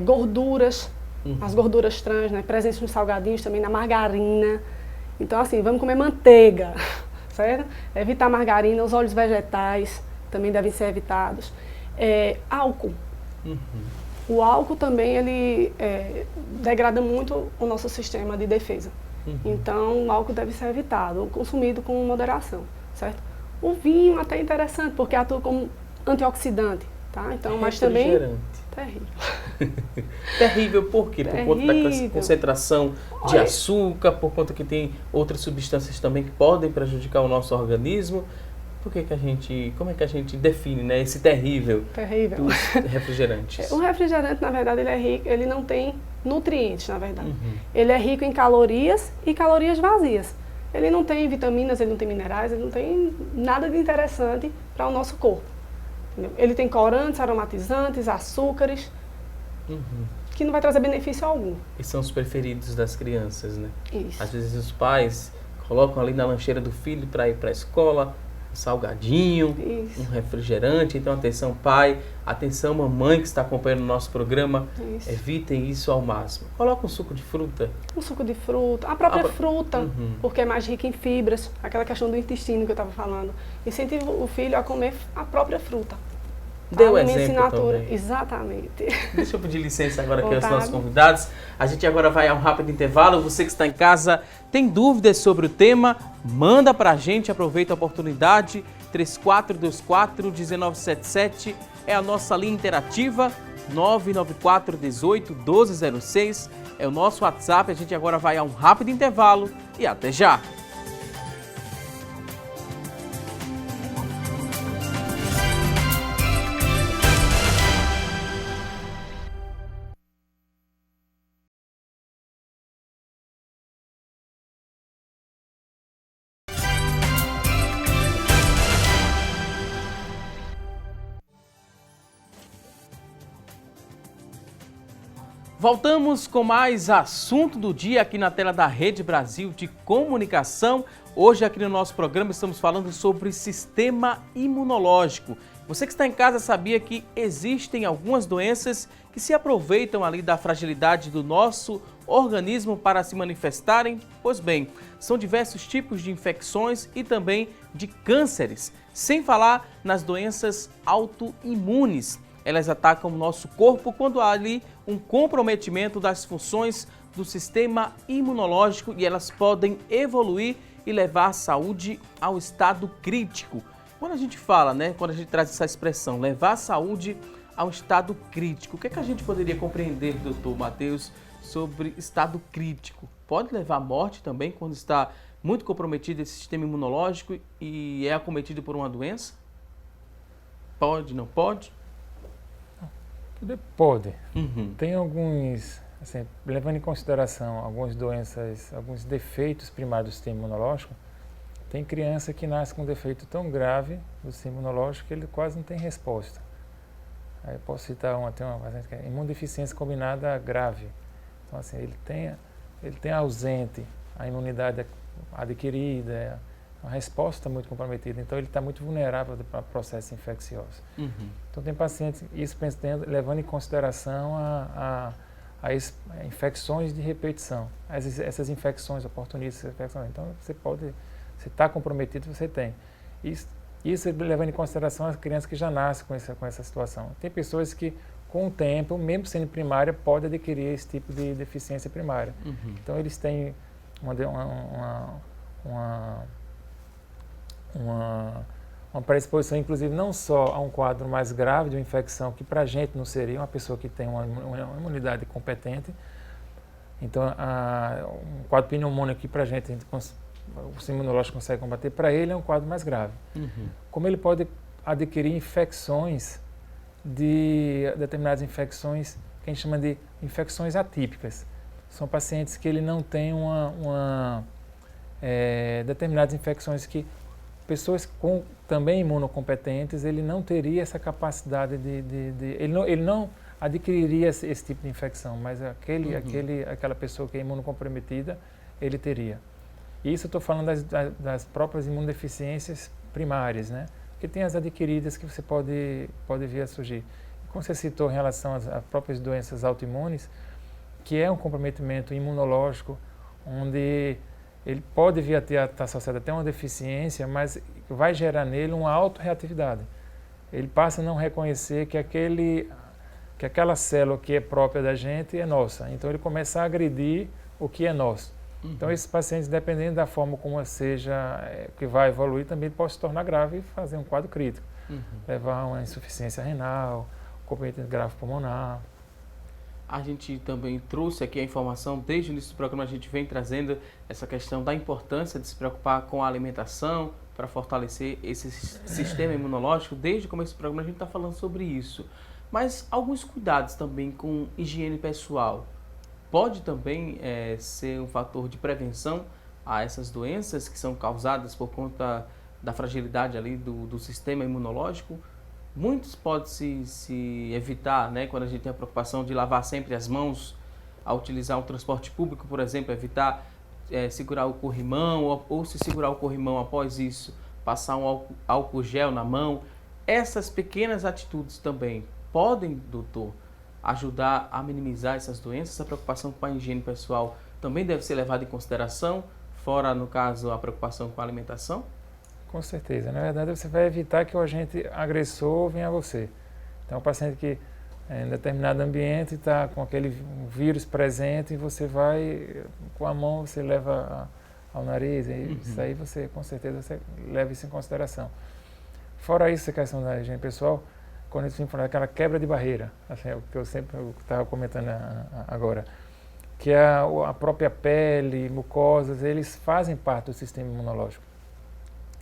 gorduras, as gorduras trans, né, presentes nos salgadinhos também, na margarina. Então, assim, vamos comer manteiga, certo? Evitar margarina, os óleos vegetais também devem ser evitados. Álcool. O álcool também, ele degrada muito o nosso sistema de defesa. Então, o álcool deve ser evitado, consumido com moderação, certo? O vinho até é interessante, porque atua como antioxidante, tá? Então, mas também... Terrível. Terrível por quê? Por conta da concentração de açúcar, por conta que tem outras substâncias também que podem prejudicar o nosso organismo. Como é que a gente define, né, esse terrível dos refrigerantes? O refrigerante, na verdade, ele é rico, ele não tem nutrientes, na verdade. Ele é rico em calorias e calorias vazias. Ele não tem vitaminas, ele não tem minerais, ele não tem nada de interessante para o nosso corpo. Ele tem corantes, aromatizantes, açúcares, que não vai trazer benefício algum. E são os preferidos das crianças, né? Isso. Às vezes os pais colocam ali na lancheira do filho para ir para a escola, um salgadinho, um refrigerante. Então, atenção pai, atenção mamãe que está acompanhando o nosso programa, evitem isso ao máximo. Coloca um suco de fruta. Um suco de fruta, a própria fruta, porque é mais rica em fibras, aquela questão do intestino que eu estava falando. Incentiva o filho a comer a própria fruta. Dê o exemplo também. Exatamente. Deixa eu pedir licença agora aqui aos nossos convidados. A gente agora vai a um rápido intervalo. Você que está em casa, tem dúvidas sobre o tema? Manda pra gente, aproveita a oportunidade. 3424-1977 é a nossa linha interativa. 994-18-1206 é o nosso WhatsApp. A gente agora vai a um rápido intervalo e até já. Voltamos com mais assunto do dia aqui na tela da Rede Brasil de Comunicação. Hoje aqui no nosso programa estamos falando sobre sistema imunológico. Você que está em casa sabia que existem algumas doenças que se aproveitam ali da fragilidade do nosso organismo para se manifestarem? Pois bem, são diversos tipos de infecções e também de cânceres, sem falar nas doenças autoimunes. Elas atacam o nosso corpo quando há ali um comprometimento das funções do sistema imunológico e elas podem evoluir e levar a saúde ao estado crítico. Quando a gente fala, né, quando a gente traz essa expressão, levar a saúde ao estado crítico, o que é que a gente poderia compreender, doutor Matheus, sobre estado crítico? Pode levar à morte também quando está muito comprometido esse sistema imunológico e é acometido por uma doença? Pode, não pode? Pode. Tem alguns, assim, levando em consideração algumas doenças, alguns defeitos primários do sistema imunológico, tem criança que nasce com um defeito tão grave do sistema imunológico que ele quase não tem resposta. Aí eu posso citar tem uma paciente que é imunodeficiência combinada grave. Então, assim, ele tem ausente a imunidade adquirida, a resposta muito comprometida, então ele está muito vulnerável para processos infecciosos. Então tem pacientes, isso levando em consideração a infecções de repetição, essas infecções oportunistas, então você está comprometido, você tem. Isso levando em consideração as crianças que já nascem com essa situação. Tem pessoas que, com o tempo, mesmo sendo primária, podem adquirir esse tipo de deficiência primária. Então eles têm uma predisposição, inclusive, não só a um quadro mais grave de uma infecção, que para a gente não seria uma pessoa que tem uma imunidade competente. Então, um quadro pneumônico que para a gente o sistema imunológico consegue combater, para ele é um quadro mais grave. Como ele pode adquirir infecções determinadas infecções que a gente chama de infecções atípicas. São pacientes que ele não tem determinadas infecções que pessoas também imunocompetentes, ele não teria essa capacidade ele não adquiriria esse tipo de infecção, mas aquela pessoa que é imunocomprometida, ele teria. Isso eu estou falando das próprias imunodeficiências primárias, né? Porque tem as adquiridas que você pode vir a surgir. Como você citou em relação às próprias doenças autoimunes, que é um comprometimento imunológico, onde ele pode vir a estar associado até uma deficiência, mas vai gerar nele uma autorreatividade. Ele passa a não reconhecer que aquela célula que é própria da gente é nossa. Então ele começa a agredir o que é nosso. Então esses pacientes, dependendo da forma como seja, que vai evoluir, também pode se tornar grave e fazer um quadro crítico. Levar a uma insuficiência renal, comprometimento grave pulmonar. A gente também trouxe aqui a informação, desde o início do programa a gente vem trazendo essa questão da importância de se preocupar com a alimentação para fortalecer esse sistema imunológico. Desde o começo do programa a gente está falando sobre isso. Mas alguns cuidados também com higiene pessoal. Pode também ser um fator de prevenção a essas doenças que são causadas por conta da fragilidade ali do sistema imunológico. Muitos podem se evitar, né, quando a gente tem a preocupação de lavar sempre as mãos ao utilizar o transporte público, por exemplo, evitar segurar o corrimão ou se segurar o corrimão após isso, passar um álcool gel na mão. Essas pequenas atitudes também podem, doutor, ajudar a minimizar essas doenças. Essa preocupação com a higiene pessoal também deve ser levada em consideração, fora, no caso, a preocupação com a alimentação? Com certeza. Na verdade, você vai evitar que o agente agressor venha a você. Então, o paciente que em determinado ambiente está com aquele vírus presente e você vai, com a mão, você leva ao nariz, e isso aí você, com certeza, você leva isso em consideração. Fora isso, a questão da higiene pessoal, quando a gente fala daquela quebra de barreira, assim, é o que eu sempre estava comentando agora, que a própria pele, mucosas, eles fazem parte do sistema imunológico.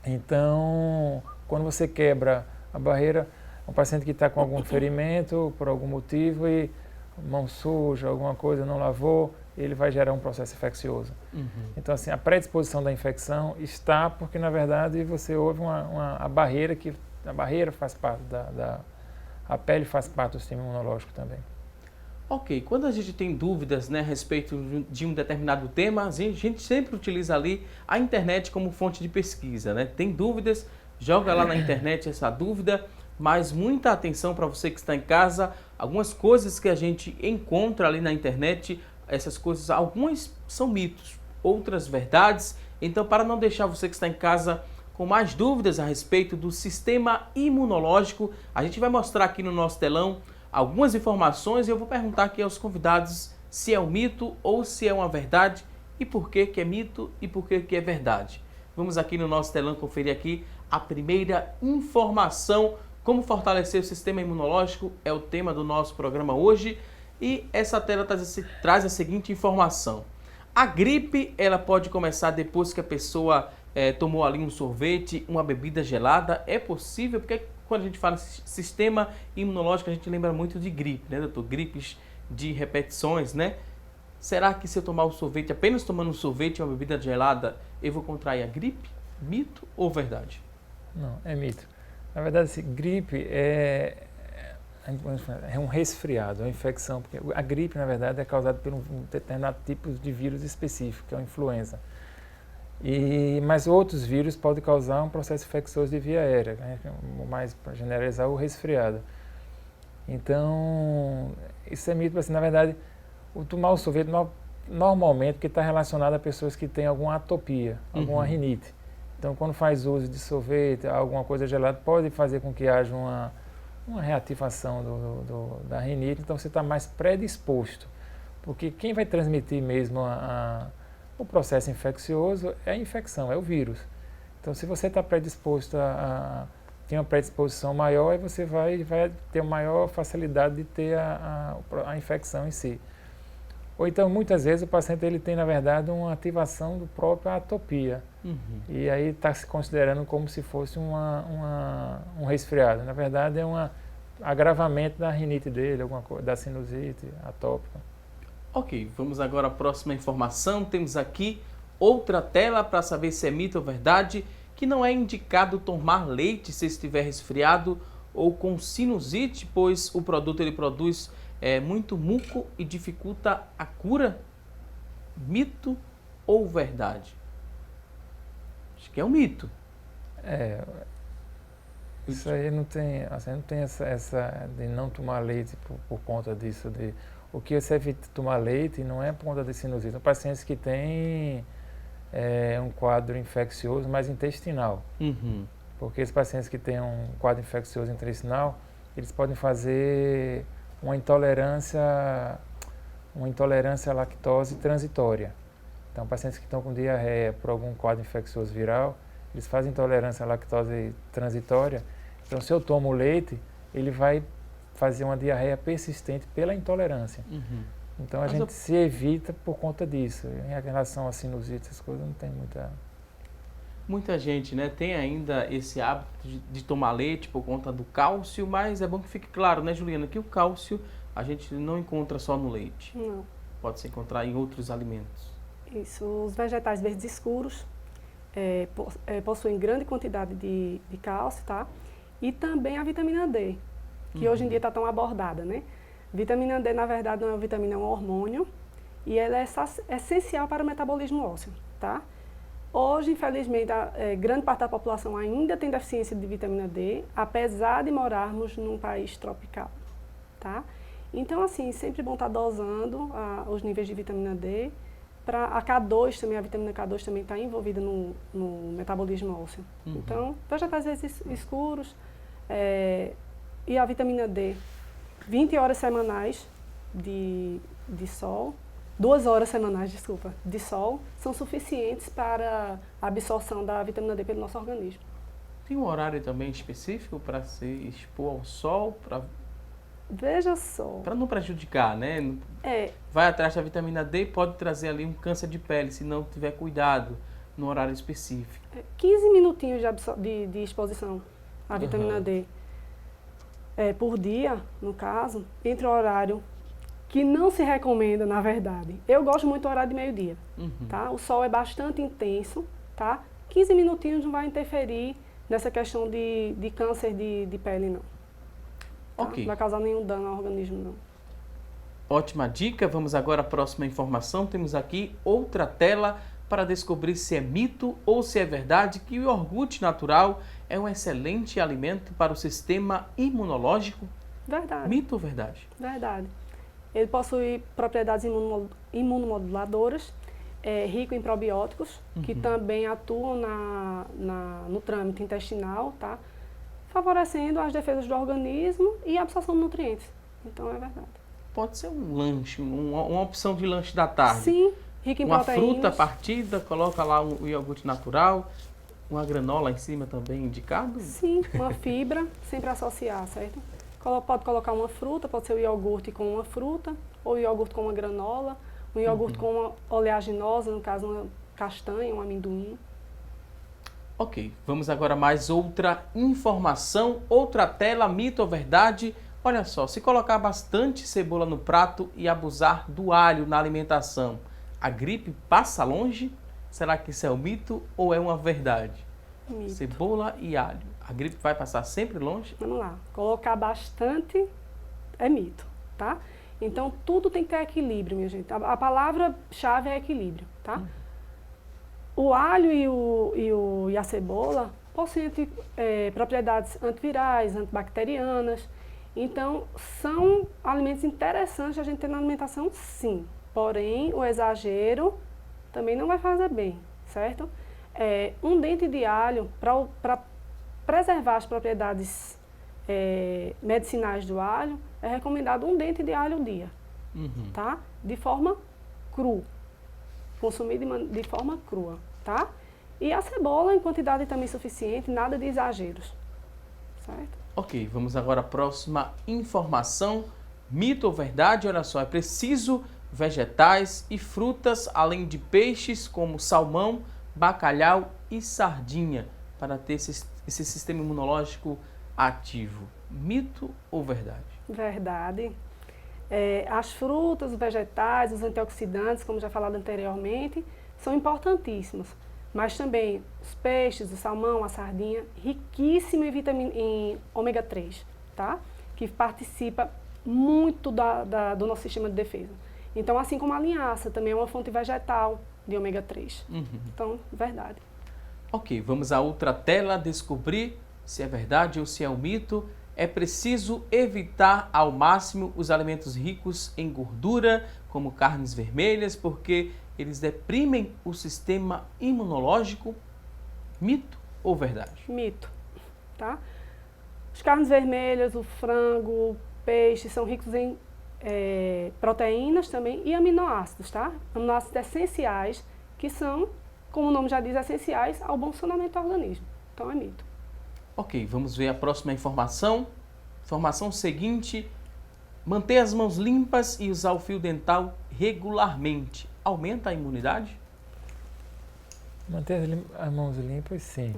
Então, quando você quebra a barreira, um paciente que está com algum ferimento, por algum motivo, e mão suja, alguma coisa, não lavou, ele vai gerar um processo infeccioso. Então, assim, a predisposição da infecção está porque, na verdade, você houve a barreira, que a barreira faz parte a pele faz parte do sistema imunológico também. Ok, quando a gente tem dúvidas, né, a respeito de um determinado tema, a gente sempre utiliza ali a internet como fonte de pesquisa, né? Tem dúvidas, joga lá na internet essa dúvida, mas muita atenção para você que está em casa. Algumas coisas que a gente encontra ali na internet, essas coisas, algumas são mitos, outras verdades. Então, para não deixar você que está em casa com mais dúvidas a respeito do sistema imunológico, a gente vai mostrar aqui no nosso telão algumas informações e eu vou perguntar aqui aos convidados se é um mito ou se é uma verdade e por que é mito e por que é verdade. Vamos aqui no nosso telão conferir aqui a primeira informação. Como fortalecer o sistema imunológico é o tema do nosso programa hoje e essa tela traz a seguinte informação. A gripe ela pode começar depois que a pessoa tomou ali um sorvete, uma bebida gelada. É possível? Porque quando a gente fala sistema imunológico, a gente lembra muito de gripe, né, doutor? Gripes de repetições, né? Será que se eu tomar um sorvete, apenas tomando um sorvete e uma bebida gelada, eu vou contrair a gripe? Mito ou verdade? Não, é mito. Na verdade, gripe é um resfriado, é uma infecção. Porque a gripe, na verdade, é causada por um determinado tipo de vírus específico, que é a influenza. Mas outros vírus podem causar um processo infeccioso de via aérea, né? Mais para generalizar, o resfriado. Então, isso é mito, assim, na verdade, o tomar o sorvete normalmente porque está relacionado a pessoas que têm alguma atopia, alguma rinite. Então, quando faz uso de sorvete, alguma coisa gelada, pode fazer com que haja uma reativação da rinite, então você está mais predisposto. Porque quem vai transmitir mesmo o processo infeccioso é a infecção, é o vírus. Então, se você está predisposto tem uma predisposição maior, aí você vai ter maior facilidade de ter a infecção em si. Ou então, muitas vezes, o paciente ele tem, na verdade, uma ativação do próprio atopia. E aí está se considerando como se fosse um resfriado. Na verdade, é um agravamento da rinite dele, alguma coisa, da sinusite atópica. Ok, vamos agora à próxima informação. Temos aqui outra tela para saber se é mito ou verdade que não é indicado tomar leite se estiver resfriado ou com sinusite, pois o produto ele produz muito muco e dificulta a cura. Mito ou verdade? Acho que é um mito. Isso aí não tem, assim, não tem essa de não tomar leite por conta disso. O que você evita tomar leite não é por conta de sinusite. São pacientes que têm um quadro infeccioso mais intestinal. Porque esses pacientes que têm um quadro infeccioso intestinal, eles podem fazer uma intolerância à lactose transitória. Então, pacientes que estão com diarreia por algum quadro infeccioso viral, eles fazem intolerância à lactose transitória. Então, se eu tomo leite, ele vai fazer uma diarreia persistente pela intolerância. Então, a gente se evita por conta disso. Em relação a sinusite, essas coisas não tem muita... Muita gente, né, tem ainda esse hábito de tomar leite por conta do cálcio, mas é bom que fique claro, né, Juliana, que o cálcio a gente não encontra só no leite. Não. Pode se encontrar em outros alimentos. Isso, os vegetais verdes escuros possuem grande quantidade de cálcio, tá? E também a vitamina D, que hoje em dia está tão abordada, né? Vitamina D, na verdade, não é uma vitamina, é um hormônio, e ela é essencial para o metabolismo ósseo, tá? Hoje, infelizmente, grande parte da população ainda tem deficiência de vitamina D, apesar de morarmos num país tropical, tá? Então, assim, sempre bom estar dosando os níveis de vitamina D. A K2 também, a vitamina K2 também está envolvida no metabolismo ósseo. Então, vegetais escuros e a vitamina D, 20 horas semanais de sol, 2 horas semanais, desculpa, de sol, são suficientes para a absorção da vitamina D pelo nosso organismo. Tem um horário também específico para se expor ao sol, Veja só. para não prejudicar, né? Vai atrás da vitamina D, pode trazer ali um câncer de pele, se não tiver cuidado no horário específico. 15 minutinhos de exposição à vitamina D por dia, no caso, entre o horário que não se recomenda, na verdade. Eu gosto muito do horário de meio-dia, tá? O sol é bastante intenso, tá? 15 minutinhos não vai interferir nessa questão de câncer de pele, não. Tá? Ok. Não vai causar nenhum dano ao organismo, não. Ótima dica. Vamos agora à próxima informação. Temos aqui outra tela para descobrir se é mito ou se é verdade que o iogurte natural é um excelente alimento para o sistema imunológico. Verdade. Mito ou verdade? Verdade. Ele possui propriedades imunomoduladoras, rico em probióticos, que também atuam no trâmite intestinal, tá? Favorecendo as defesas do organismo e a absorção de nutrientes. Então, é verdade. Pode ser um lanche, uma opção de lanche da tarde. Sim, rico em uma proteínas. Fruta partida, coloca lá um iogurte natural, uma granola em cima também indicado? Sim, uma fibra, sempre associar, certo? Pode colocar uma fruta, pode ser o iogurte com uma fruta, ou o iogurte com uma granola, um iogurte com uma oleaginosa, no caso uma castanha, um amendoim. Ok, vamos agora a mais outra informação, outra tela, mito ou verdade. Olha só, se colocar bastante cebola no prato e abusar do alho na alimentação, a gripe passa longe? Será que isso é um mito ou é uma verdade? Mito. Cebola e alho, a gripe vai passar sempre longe? Vamos lá, colocar bastante é mito, tá? Então, tudo tem que ter equilíbrio, minha gente. A palavra-chave é equilíbrio, tá? O alho e a cebola possuem propriedades antivirais, antibacterianas. Então, são alimentos interessantes a gente ter na alimentação, sim. Porém, o exagero também não vai fazer bem, certo? Um dente de alho, para preservar as propriedades medicinais do alho, é recomendado um dente de alho ao dia, tá? De forma crua. Consumir de forma crua, tá? E a cebola em quantidade também suficiente, nada de exageros, certo? Ok, vamos agora à próxima informação. Mito ou verdade? Olha só, é preciso vegetais e frutas, além de peixes como salmão, bacalhau e sardinha, para ter esse sistema imunológico ativo. Mito ou verdade? Verdade. As frutas, os vegetais, os antioxidantes, como já falado anteriormente, são importantíssimos. Mas também os peixes, o salmão, a sardinha, riquíssimo em ômega 3, tá? Que participa muito do nosso sistema de defesa. Então, assim como a linhaça, também é uma fonte vegetal de ômega 3. Então, verdade. Ok, vamos à outra tela descobrir se é verdade ou se é um mito. É preciso evitar ao máximo os alimentos ricos em gordura, como carnes vermelhas, porque eles deprimem o sistema imunológico. Mito ou verdade? Mito, tá? As carnes vermelhas, o frango, o peixe são ricos em proteínas também e aminoácidos, tá? Aminoácidos essenciais que são, como o nome já diz, essenciais ao bom funcionamento do organismo. Então é mito. Ok, vamos ver a próxima informação. Informação seguinte: manter as mãos limpas e usar o fio dental regularmente aumenta a imunidade? Manter as mãos limpas, sim.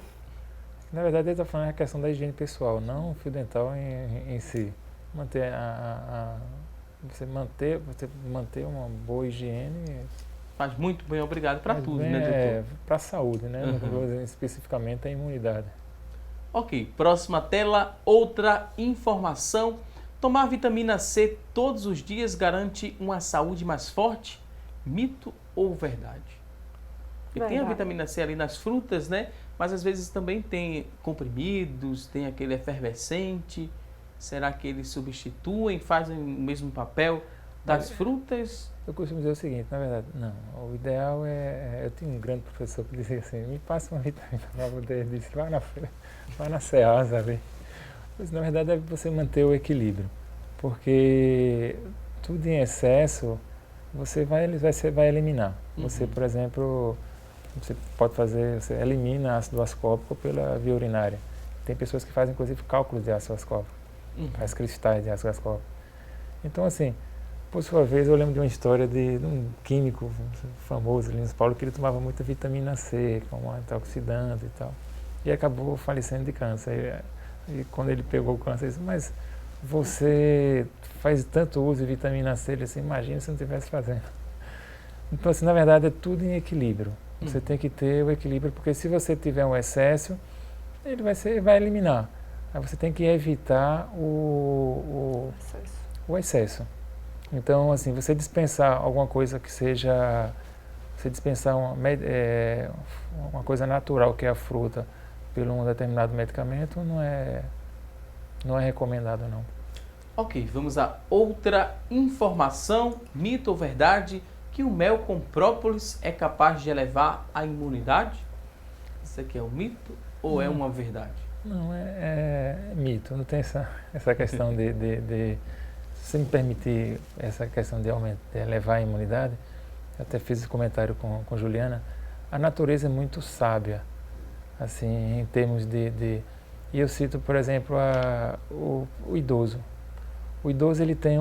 Na verdade, ele está falando a questão da higiene pessoal, não o fio dental em si. Você manter uma boa higiene Faz muito bem, obrigado para tudo, bem, né, doutor? Para a saúde, né? Especificamente a imunidade. Ok, próxima tela, outra informação. Tomar vitamina C todos os dias garante uma saúde mais forte? Mito ou verdade? Porque tem a vitamina C ali nas frutas, né? Mas às vezes também tem comprimidos, tem aquele efervescente. Será que eles substituem, fazem o mesmo papel das frutas? Eu costumo dizer o seguinte, na verdade, não. O ideal eu tinha um grande professor que dizia assim, me passa uma vitamina nova dele, disse, vai na Ceasa ali. Mas na verdade é você manter o equilíbrio, porque tudo em excesso você vai eliminar. Você, por exemplo, você elimina ácido ascórbico pela via urinária. Tem pessoas que fazem, inclusive, cálculos de ácido ascórbico, faz cristais de ácido ascórbico. Então, assim, por sua vez, eu lembro de uma história de um químico famoso ali em São Paulo que ele tomava muita vitamina C, como antioxidante e tal, e acabou falecendo de câncer. E quando ele pegou o câncer, ele disse, mas você faz tanto uso de vitamina C, ele disse, imagina se não estivesse fazendo. Então, assim, na verdade, é tudo em equilíbrio. Você tem que ter o equilíbrio, porque se você tiver um excesso, ele vai eliminar. Aí você tem que evitar o excesso. Então, assim, você dispensar alguma coisa que seja... Você dispensar uma coisa natural, que é a fruta, por um determinado medicamento, não é recomendado, não. Ok, vamos a outra informação, mito ou verdade, que o mel com própolis é capaz de elevar a imunidade? Isso aqui é um mito ou é uma verdade? Não, é mito, não tem essa questão de se me permitir essa questão de elevar a imunidade, eu até fiz esse comentário com Juliana, a natureza é muito sábia, assim, em termos e eu cito, por exemplo, o idoso. O idoso, ele tem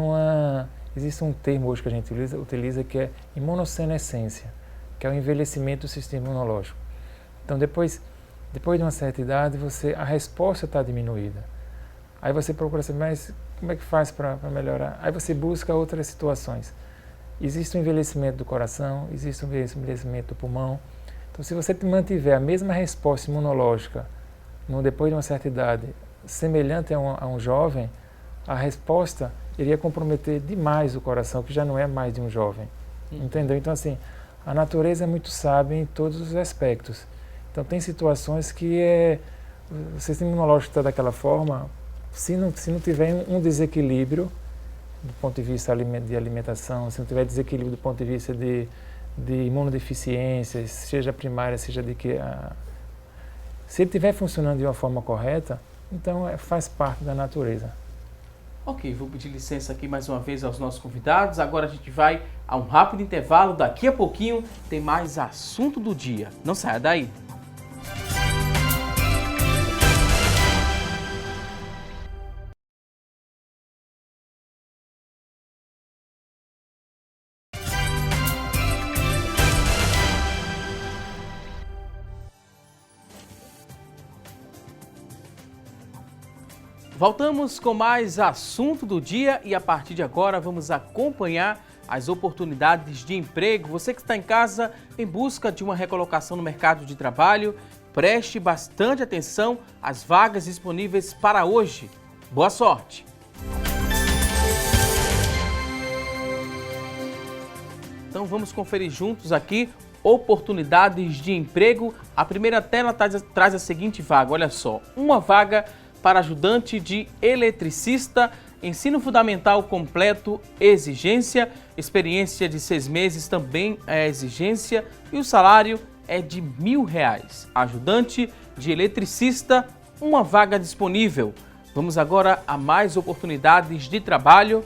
existe um termo hoje que a gente utiliza que é imunossenescência, que é o envelhecimento do sistema imunológico. Então, depois de uma certa idade, a resposta está diminuída. Aí você procura saber, mas como é que faz para melhorar? Aí você busca outras situações. Existe o envelhecimento do coração, existe o envelhecimento do pulmão. Então, se você mantiver a mesma resposta imunológica depois de uma certa idade, semelhante a um jovem, a resposta iria comprometer demais o coração, que já não é mais de um jovem. Entendeu? Então, assim, a natureza é muito sábia em todos os aspectos. Então, tem situações que o sistema imunológico está daquela forma, se não tiver um desequilíbrio do ponto de vista de alimentação, se não tiver desequilíbrio do ponto de vista de imunodeficiência, seja primária, seja se ele estiver funcionando de uma forma correta, então faz parte da natureza. Ok, vou pedir licença aqui mais uma vez aos nossos convidados. Agora a gente vai a um rápido intervalo. Daqui a pouquinho tem mais assunto do dia. Não saia daí. Voltamos com mais assunto do dia e a partir de agora vamos acompanhar as oportunidades de emprego. Você que está em casa em busca de uma recolocação no mercado de trabalho, preste bastante atenção às vagas disponíveis para hoje. Boa sorte! Então vamos conferir juntos aqui oportunidades de emprego. A primeira tela traz a seguinte vaga, olha só, uma vaga para ajudante de eletricista, ensino fundamental completo, exigência, experiência de 6 meses também é exigência e o salário é de R$1.000. Ajudante de eletricista, uma vaga disponível. Vamos agora a mais oportunidades de trabalho.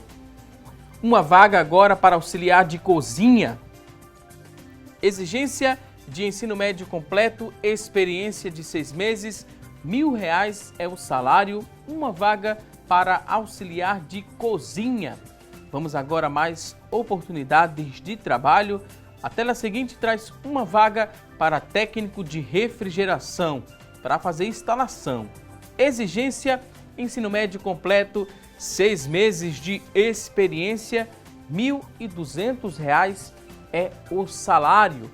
Uma vaga agora para auxiliar de cozinha. Exigência de ensino médio completo, experiência de 6 meses, R$1.000 é o salário, uma vaga para auxiliar de cozinha. Vamos agora a mais oportunidades de trabalho. A tela seguinte traz uma vaga para técnico de refrigeração, para fazer instalação. Exigência, ensino médio completo, 6 meses de experiência, R$1.200 é o salário.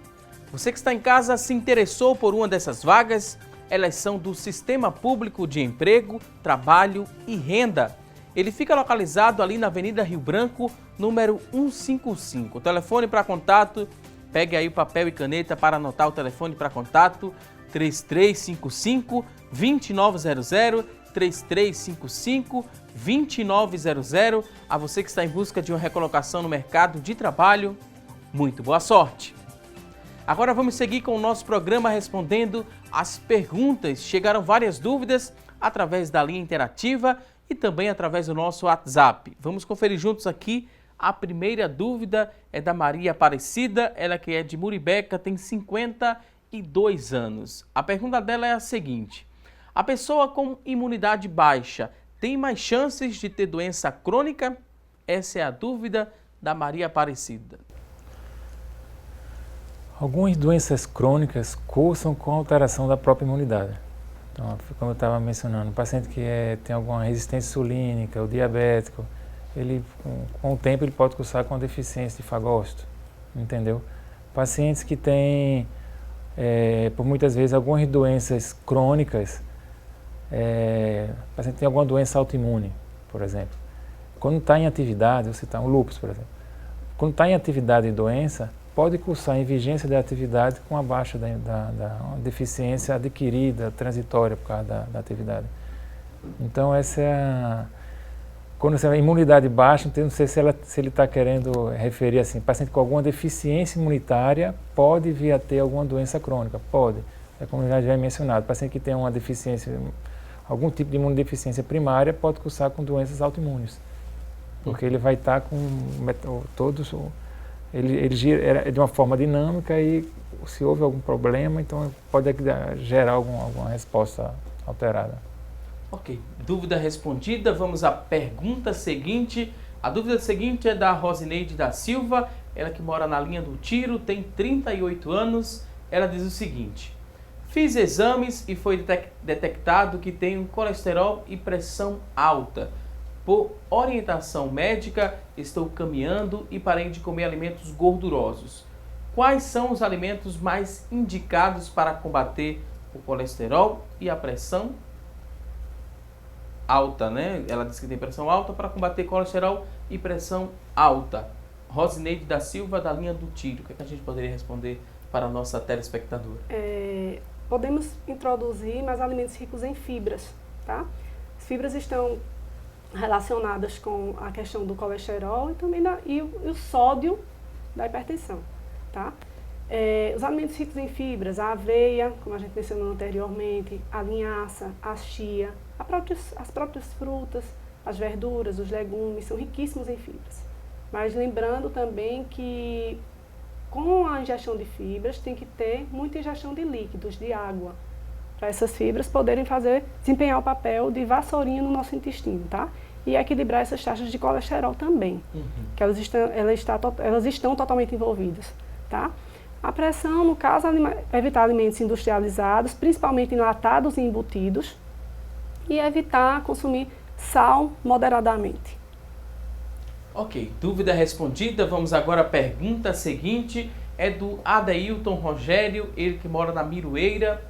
Você que está em casa se interessou por uma dessas vagas? Elas são do Sistema Público de Emprego, Trabalho e Renda. Ele fica localizado ali na Avenida Rio Branco, número 155. O telefone para contato, pegue aí o papel e caneta para anotar o telefone para contato, 3355-2900, 3355-2900. A você que está em busca de uma recolocação no mercado de trabalho, muito boa sorte! Agora vamos seguir com o nosso programa respondendo as perguntas. Chegaram várias dúvidas através da linha interativa e também através do nosso WhatsApp. Vamos conferir juntos aqui. A primeira dúvida é da Maria Aparecida, ela que é de Muribeca, tem 52 anos. A pergunta dela é a seguinte: a pessoa com imunidade baixa tem mais chances de ter doença crônica? Essa é a dúvida da Maria Aparecida. Algumas doenças crônicas cursam com alteração da própria imunidade. Então, como eu estava mencionando, o paciente que tem alguma resistência insulínica, o diabético, ele, com o tempo ele pode cursar com deficiência de fagócito, entendeu? Pacientes que têm, por muitas vezes, algumas doenças crônicas, o paciente tem alguma doença autoimune, por exemplo. Quando está em atividade, vou citar um lúpus, por exemplo. Quando está em atividade e doença, pode cursar em vigência da atividade com a baixa da deficiência adquirida, transitória por causa da atividade. Então, essa é quando você tem imunidade baixa, não sei se ele está querendo referir assim, paciente com alguma deficiência imunitária pode vir a ter alguma doença crônica, pode. É como já é mencionado, paciente que tem uma deficiência, algum tipo de imunodeficiência primária pode cursar com doenças autoimunes, porque ele vai estar com todos... Ele gira de uma forma dinâmica e se houve algum problema, então pode gerar alguma resposta alterada. Ok, dúvida respondida. Vamos à pergunta seguinte. A dúvida seguinte é da Rosineide da Silva, ela que mora na linha do Tiro, tem 38 anos. Ela diz o seguinte: fiz exames e foi detectado que tenho colesterol e pressão alta. Por orientação médica, estou caminhando e parei de comer alimentos gordurosos. Quais são os alimentos mais indicados para combater o colesterol e a pressão alta, né? Ela diz que tem pressão alta para combater colesterol e pressão alta. Rosineide da Silva, da linha do Tiro. O que a gente poderia responder para a nossa telespectadora? Podemos introduzir mais alimentos ricos em fibras, tá? As fibras estão relacionadas com a questão do colesterol e também o sódio da hipertensão, tá? Os alimentos ricos em fibras, a aveia, como a gente mencionou anteriormente, a linhaça, a chia, as próprias frutas, as verduras, os legumes, são riquíssimos em fibras. Mas lembrando também que com a ingestão de fibras tem que ter muita ingestão de líquidos, de água, para essas fibras poderem desempenhar o papel de vassourinha no nosso intestino, tá? E equilibrar essas taxas de colesterol também, que elas estão totalmente envolvidas, tá? A pressão, no caso, evitar alimentos industrializados, principalmente enlatados e embutidos, e evitar consumir Sal moderadamente. Ok, dúvida respondida. Vamos agora à pergunta seguinte. É do Adeilton Rogério, ele que mora na Miroeira.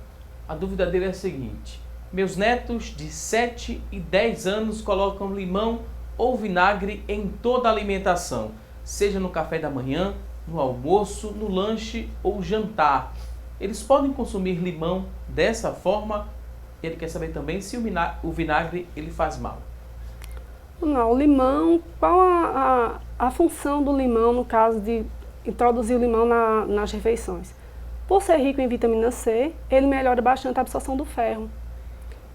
A dúvida dele é a seguinte: meus netos de 7 e 10 anos colocam limão ou vinagre em toda a alimentação, seja no café da manhã, no almoço, no lanche ou jantar. Eles podem consumir limão dessa forma? Ele quer saber também se o vinagre ele faz mal. Não, o limão, qual a função do limão no caso de introduzir o limão nas refeições? Por ser rico em vitamina C, ele melhora bastante a absorção do ferro.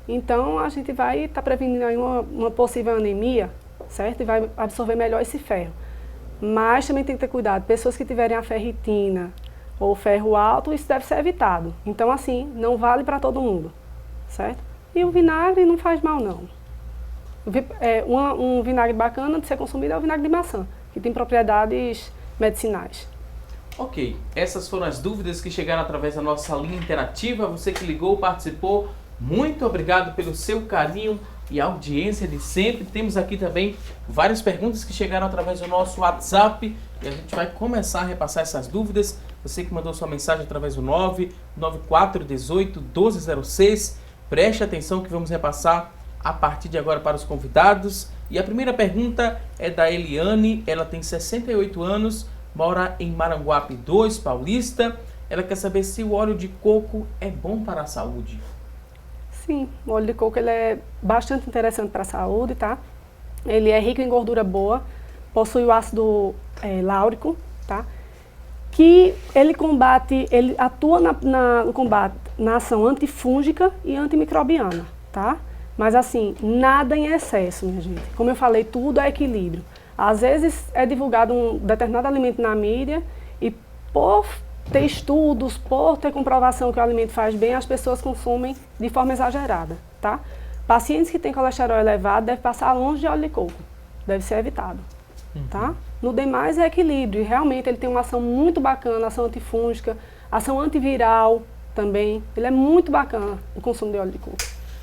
Então, a gente vai estar prevenindo aí uma possível anemia, certo? E vai absorver melhor esse ferro. Mas também tem que ter cuidado. Pessoas que tiverem a ferritina ou ferro alto, isso deve ser evitado. Então, assim, não vale para todo mundo, certo? E o vinagre não faz mal, não. Um vinagre bacana de ser consumido é o vinagre de maçã, que tem propriedades medicinais. Ok, essas foram as dúvidas que chegaram através da nossa linha interativa. Você que ligou, participou, muito obrigado pelo seu carinho e audiência de sempre. Temos aqui também várias perguntas que chegaram através do nosso WhatsApp e a gente vai começar a repassar essas dúvidas. Você que mandou sua mensagem através do 99418-1206, preste atenção que vamos repassar a partir de agora para os convidados. E a primeira pergunta é da Eliane, ela tem 68 anos, mora em Maranguape 2, Paulista. Ela quer saber se o óleo de coco é bom para a saúde. Sim, o óleo de coco ele é bastante interessante para a saúde, tá? Ele é rico em gordura boa, possui o ácido láurico, tá? Que ele atua no combate, na ação antifúngica e antimicrobiana, tá? Mas assim, nada em excesso, minha gente. Como eu falei, tudo é equilíbrio. Às vezes é divulgado um determinado alimento na mídia e por ter estudos, por ter comprovação que o alimento faz bem, as pessoas consomem de forma exagerada, tá? Pacientes que têm colesterol elevado devem passar longe de óleo de coco. Deve ser evitado, tá? No demais é equilíbrio. E realmente ele tem uma ação muito bacana, ação antifúngica, ação antiviral também. Ele é muito bacana, o consumo de óleo de coco.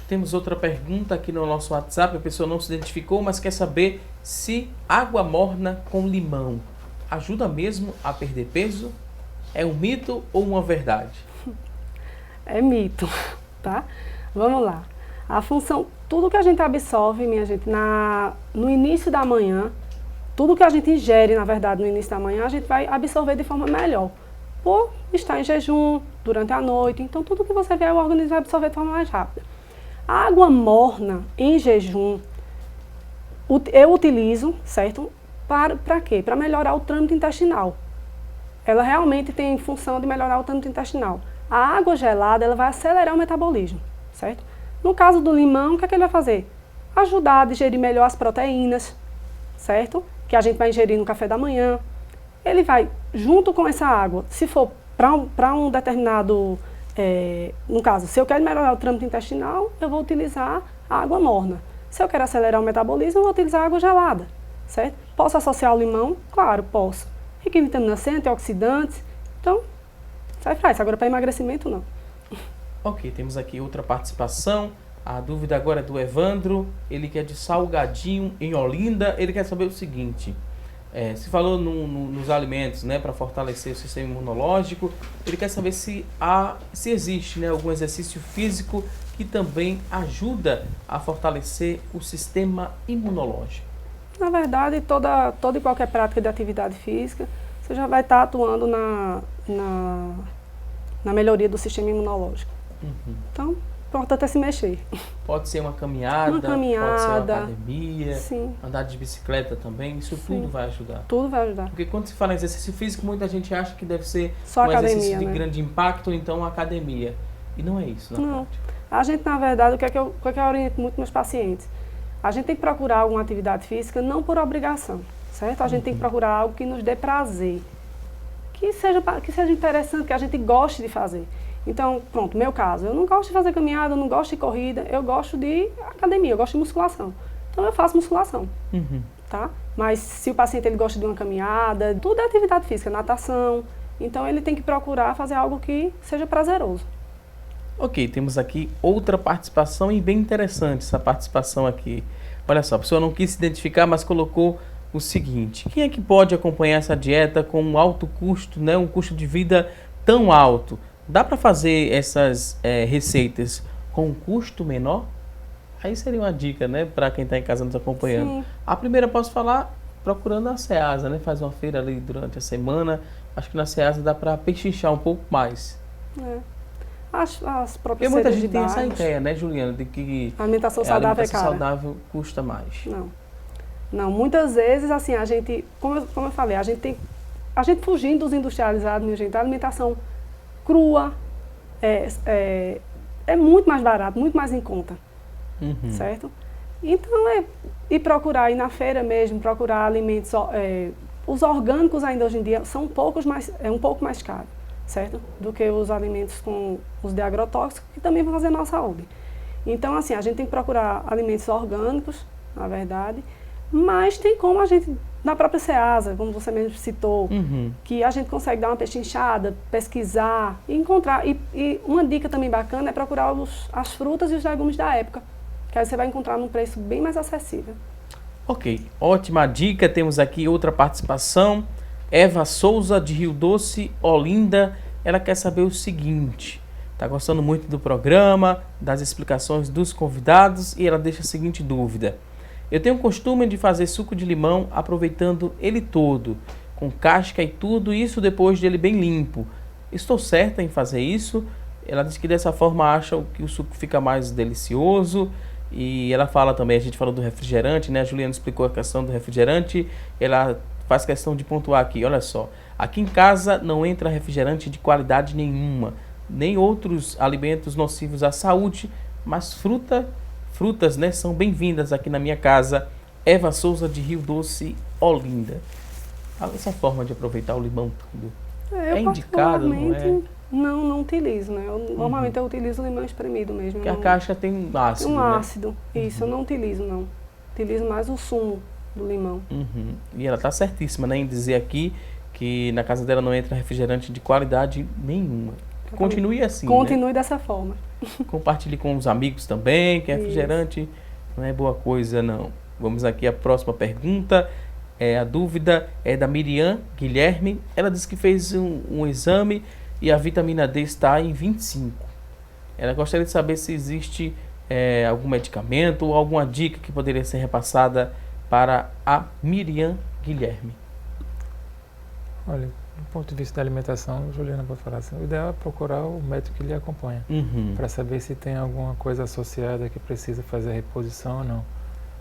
Temos outra pergunta aqui no nosso WhatsApp, a pessoa não se identificou, mas quer saber se água morna com limão ajuda mesmo a perder peso? É um mito ou uma verdade? É mito, tá? Vamos lá. A função, tudo que a gente absorve, minha gente, no início da manhã, tudo que a gente ingere, na verdade, no início da manhã, a gente vai absorver de forma melhor. Por estar em jejum durante a noite, então tudo que você vê, o organismo vai absorver de forma mais rápida. A água morna em jejum, eu utilizo, certo? Para quê? Para melhorar o trânsito intestinal. Ela realmente tem função de melhorar o trânsito intestinal. A água gelada, ela vai acelerar o metabolismo, certo? No caso do limão, o que é que ele vai fazer? Ajudar a digerir melhor as proteínas, certo? Que a gente vai ingerir no café da manhã. Ele vai, junto com essa água, se for para um determinado... no caso, se eu quero melhorar o trânsito intestinal, eu vou utilizar a água morna. Se eu quero acelerar o metabolismo, eu vou utilizar a água gelada, certo? Posso associar o limão? Claro, posso. Rico em vitamina C, antioxidantes, então, sai faz. Agora, para emagrecimento, não. Ok, temos aqui outra participação. A dúvida agora é do Evandro, ele que é de Salgadinho, em Olinda. Ele quer saber o seguinte... se falou nos alimentos, né, para fortalecer o sistema imunológico, ele quer saber se existe, né, algum exercício físico que também ajuda a fortalecer o sistema imunológico. Na verdade, toda e qualquer prática de atividade física, você já vai estar atuando na melhoria do sistema imunológico. Então, o importante é se mexer. Pode ser uma caminhada, pode ser uma academia, sim. Andar de bicicleta também, isso Sim. tudo vai ajudar. Tudo vai ajudar. Porque quando se fala em exercício físico, muita gente acha que deve ser Só um exercício academia, de né? grande impacto, ou então academia. E não é isso, na Não. prática. A gente, na verdade, o que é que eu oriento muito meus pacientes? A gente tem que procurar alguma atividade física não por obrigação, certo? A gente tem que procurar algo que nos dê prazer, que seja interessante, que a gente goste de fazer. Então, pronto, meu caso, eu não gosto de fazer caminhada, eu não gosto de corrida, eu gosto de academia, eu gosto de musculação. Então, eu faço musculação, tá? Mas se o paciente ele gosta de uma caminhada, tudo é atividade física, natação. Então, ele tem que procurar fazer algo que seja prazeroso. Ok, temos aqui outra participação e bem interessante essa participação aqui. Olha só, a pessoa não quis se identificar, mas colocou o seguinte: quem é que pode acompanhar essa dieta com um alto custo, né, um custo de vida tão alto? Dá para fazer essas receitas com um custo menor? Aí seria uma dica, né, para quem está em casa nos acompanhando. Sim. A primeira posso falar procurando a Ceasa, né? Faz uma feira ali durante a semana. Acho que na Ceasa dá para pechinchar um pouco mais. É. As Porque próprias muita feiras gente de tem essa bairros, ideia, né, Juliana, de que a alimentação a saudável alimentação é cara. saudável custa mais. Não. Não, muitas vezes, assim, a gente, como eu falei, a gente fugindo dos industrializados, minha gente, a alimentação crua é muito mais barato, muito mais em conta, certo? Então, ir procurar, ir na feira mesmo, procurar alimentos, os orgânicos ainda hoje em dia são um pouco mais caros, certo? Do que os alimentos com os de agrotóxicos, que também vão fazer mal à saúde. Então, assim, a gente tem que procurar alimentos orgânicos, na verdade, mas tem como a gente, na própria Ceasa, como você mesmo citou, que a gente consegue dar uma pechinchada, pesquisar e encontrar. E uma dica também bacana é procurar as frutas e os legumes da época, que aí você vai encontrar num preço bem mais acessível. Ok, ótima dica. Temos aqui outra participação. Eva Souza, de Rio Doce, Olinda. Ela quer saber o seguinte: está gostando muito do programa, das explicações dos convidados, e ela deixa a seguinte dúvida: eu tenho o costume de fazer suco de limão aproveitando ele todo, com casca e tudo, isso depois dele bem limpo. Estou certa em fazer isso? Ela diz que dessa forma acha que o suco fica mais delicioso. E ela fala também, a gente falou do refrigerante, né? A Juliana explicou a questão do refrigerante. Ela faz questão de pontuar aqui, olha só: aqui em casa não entra refrigerante de qualidade nenhuma, nem outros alimentos nocivos à saúde, mas frutas, né, são bem-vindas aqui na minha casa. Eva Souza, de Rio Doce, Olinda. Essa forma de aproveitar o limão tudo é indicado, não é? Não utilizo, né? Normalmente eu utilizo limão espremido mesmo. Porque a casca tem um ácido, um né? ácido, isso, eu não utilizo, não. Utilizo mais o sumo do limão. E ela está certíssima, né, em dizer aqui que na casa dela não entra refrigerante de qualidade nenhuma. Continue assim, Continue né? dessa forma. Compartilhe com os amigos também, que refrigerante não é boa coisa, não. Vamos aqui à próxima pergunta. A dúvida é da Miriam Guilherme. Ela disse que fez um exame e a vitamina D está em 25. Ela gostaria de saber se existe algum medicamento ou alguma dica que poderia ser repassada para a Miriam Guilherme. Olha, do ponto de vista da alimentação, Juliana pode falar assim, o ideal é procurar o médico que lhe acompanha, para saber se tem alguma coisa associada que precisa fazer a reposição ou não.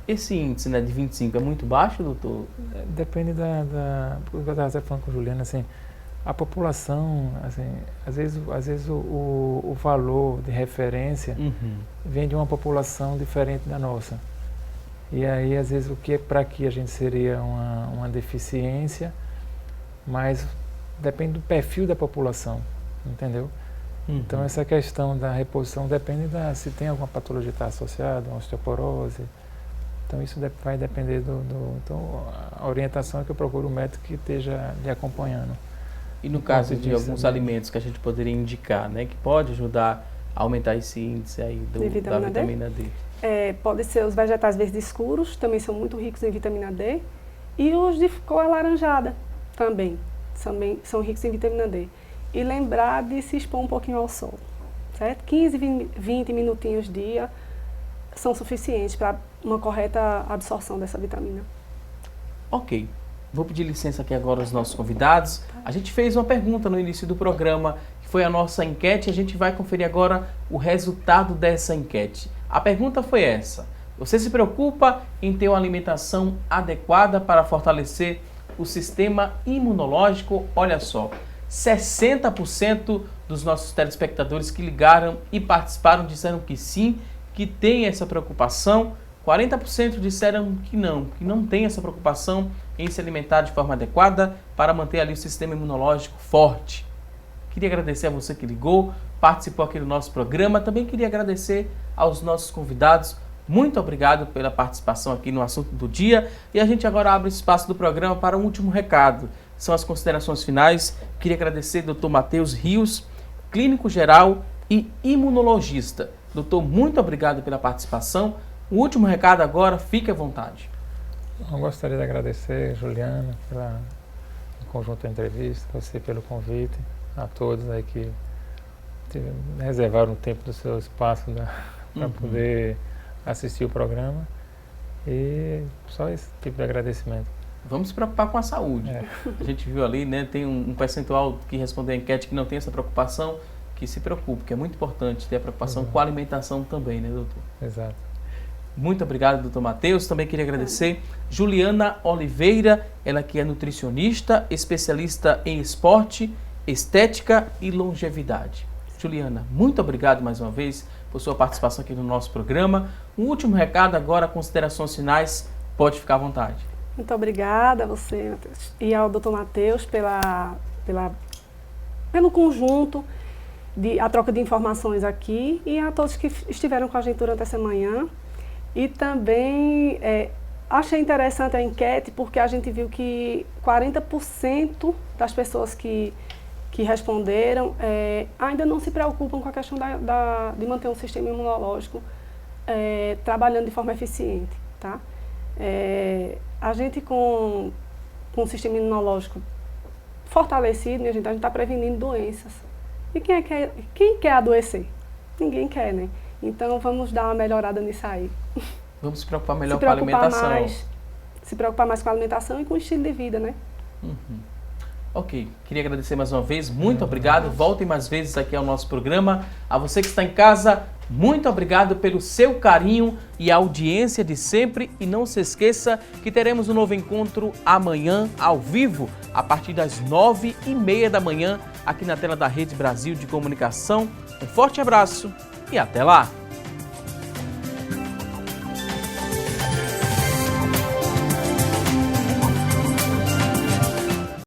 Esse índice, né, de 25 é muito baixo, doutor? Depende porque eu estava falando com a Juliana, assim, a população, assim, às vezes o valor de referência vem de uma população diferente da nossa. E aí, às vezes, o que para aqui a gente seria uma deficiência, mas depende do perfil da população, entendeu? Então, essa questão da reposição depende se tem alguma patologia que está associada, uma osteoporose. Então, isso vai depender Então, a orientação é que eu procuro o médico que esteja lhe acompanhando. E no caso de alguns alimentos que a gente poderia indicar, né, que pode ajudar a aumentar esse índice aí da vitamina D? Pode ser os vegetais verdes escuros, também são muito ricos em vitamina D. E os de cor alaranjada também são ricos em vitamina D. E lembrar de se expor um pouquinho ao sol, certo? 15, 20 minutinhos dia são suficientes para uma correta absorção dessa vitamina. Ok. Vou pedir licença aqui agora aos nossos convidados. A gente fez uma pergunta no início do programa, que foi a nossa enquete. A gente vai conferir agora o resultado dessa enquete. A pergunta foi essa: você se preocupa em ter uma alimentação adequada para fortalecer o sistema imunológico? Olha só, 60% dos nossos telespectadores que ligaram e participaram disseram que sim, que tem essa preocupação. 40% disseram que não tem essa preocupação em se alimentar de forma adequada para manter ali o sistema imunológico forte. Queria agradecer a você que ligou, participou aqui do nosso programa. Também queria agradecer aos nossos convidados. Muito obrigado pela participação aqui no Assunto do Dia. E a gente agora abre o espaço do programa para um último recado. São as considerações finais. Queria agradecer ao Dr. Matheus Rios, clínico geral, e imunologista. Doutor, muito obrigado pela participação. O último recado agora, fique à vontade. Eu gostaria de agradecer, Juliana, pelo conjunto da entrevista, você pelo convite, a todos aí que reservaram um tempo do seu espaço para poder assistir o programa. E só esse tipo de agradecimento. Vamos se preocupar com a saúde. A gente viu ali, né, tem um percentual que respondeu a enquete que não tem essa preocupação, que se preocupe, que é muito importante ter a preocupação com a alimentação também, né, doutor? Exato. Muito obrigado, doutor Matheus. Também queria agradecer Juliana Oliveira, ela que é nutricionista, especialista em esporte, estética e longevidade. Juliana, muito obrigado mais uma vez por sua participação aqui no nosso programa. Um último recado agora, considerações finais, pode ficar à vontade. Muito obrigada a você, Matheus, e ao doutor Matheus pelo conjunto, a troca de informações aqui, e a todos que estiveram com a gente durante essa manhã. E também achei interessante a enquete, porque a gente viu que 40% das pessoas que responderam ainda não se preocupam com a questão de manter um sistema imunológico trabalhando de forma eficiente. Tá? A gente com o sistema imunológico fortalecido, a gente está prevenindo doenças. E quem quer adoecer? Ninguém quer, né? Então vamos dar uma melhorada nisso aí. Vamos se preocupar melhor com a alimentação. Se preocupar mais com a alimentação e com o estilo de vida, né? Ok, queria agradecer mais uma vez, muito obrigado, voltem mais vezes aqui ao nosso programa. A você que está em casa, muito obrigado pelo seu carinho e a audiência de sempre. E não se esqueça que teremos um novo encontro amanhã, ao vivo, a partir das 9h30 da manhã, aqui na tela da Rede Brasil de Comunicação. Um forte abraço e até lá!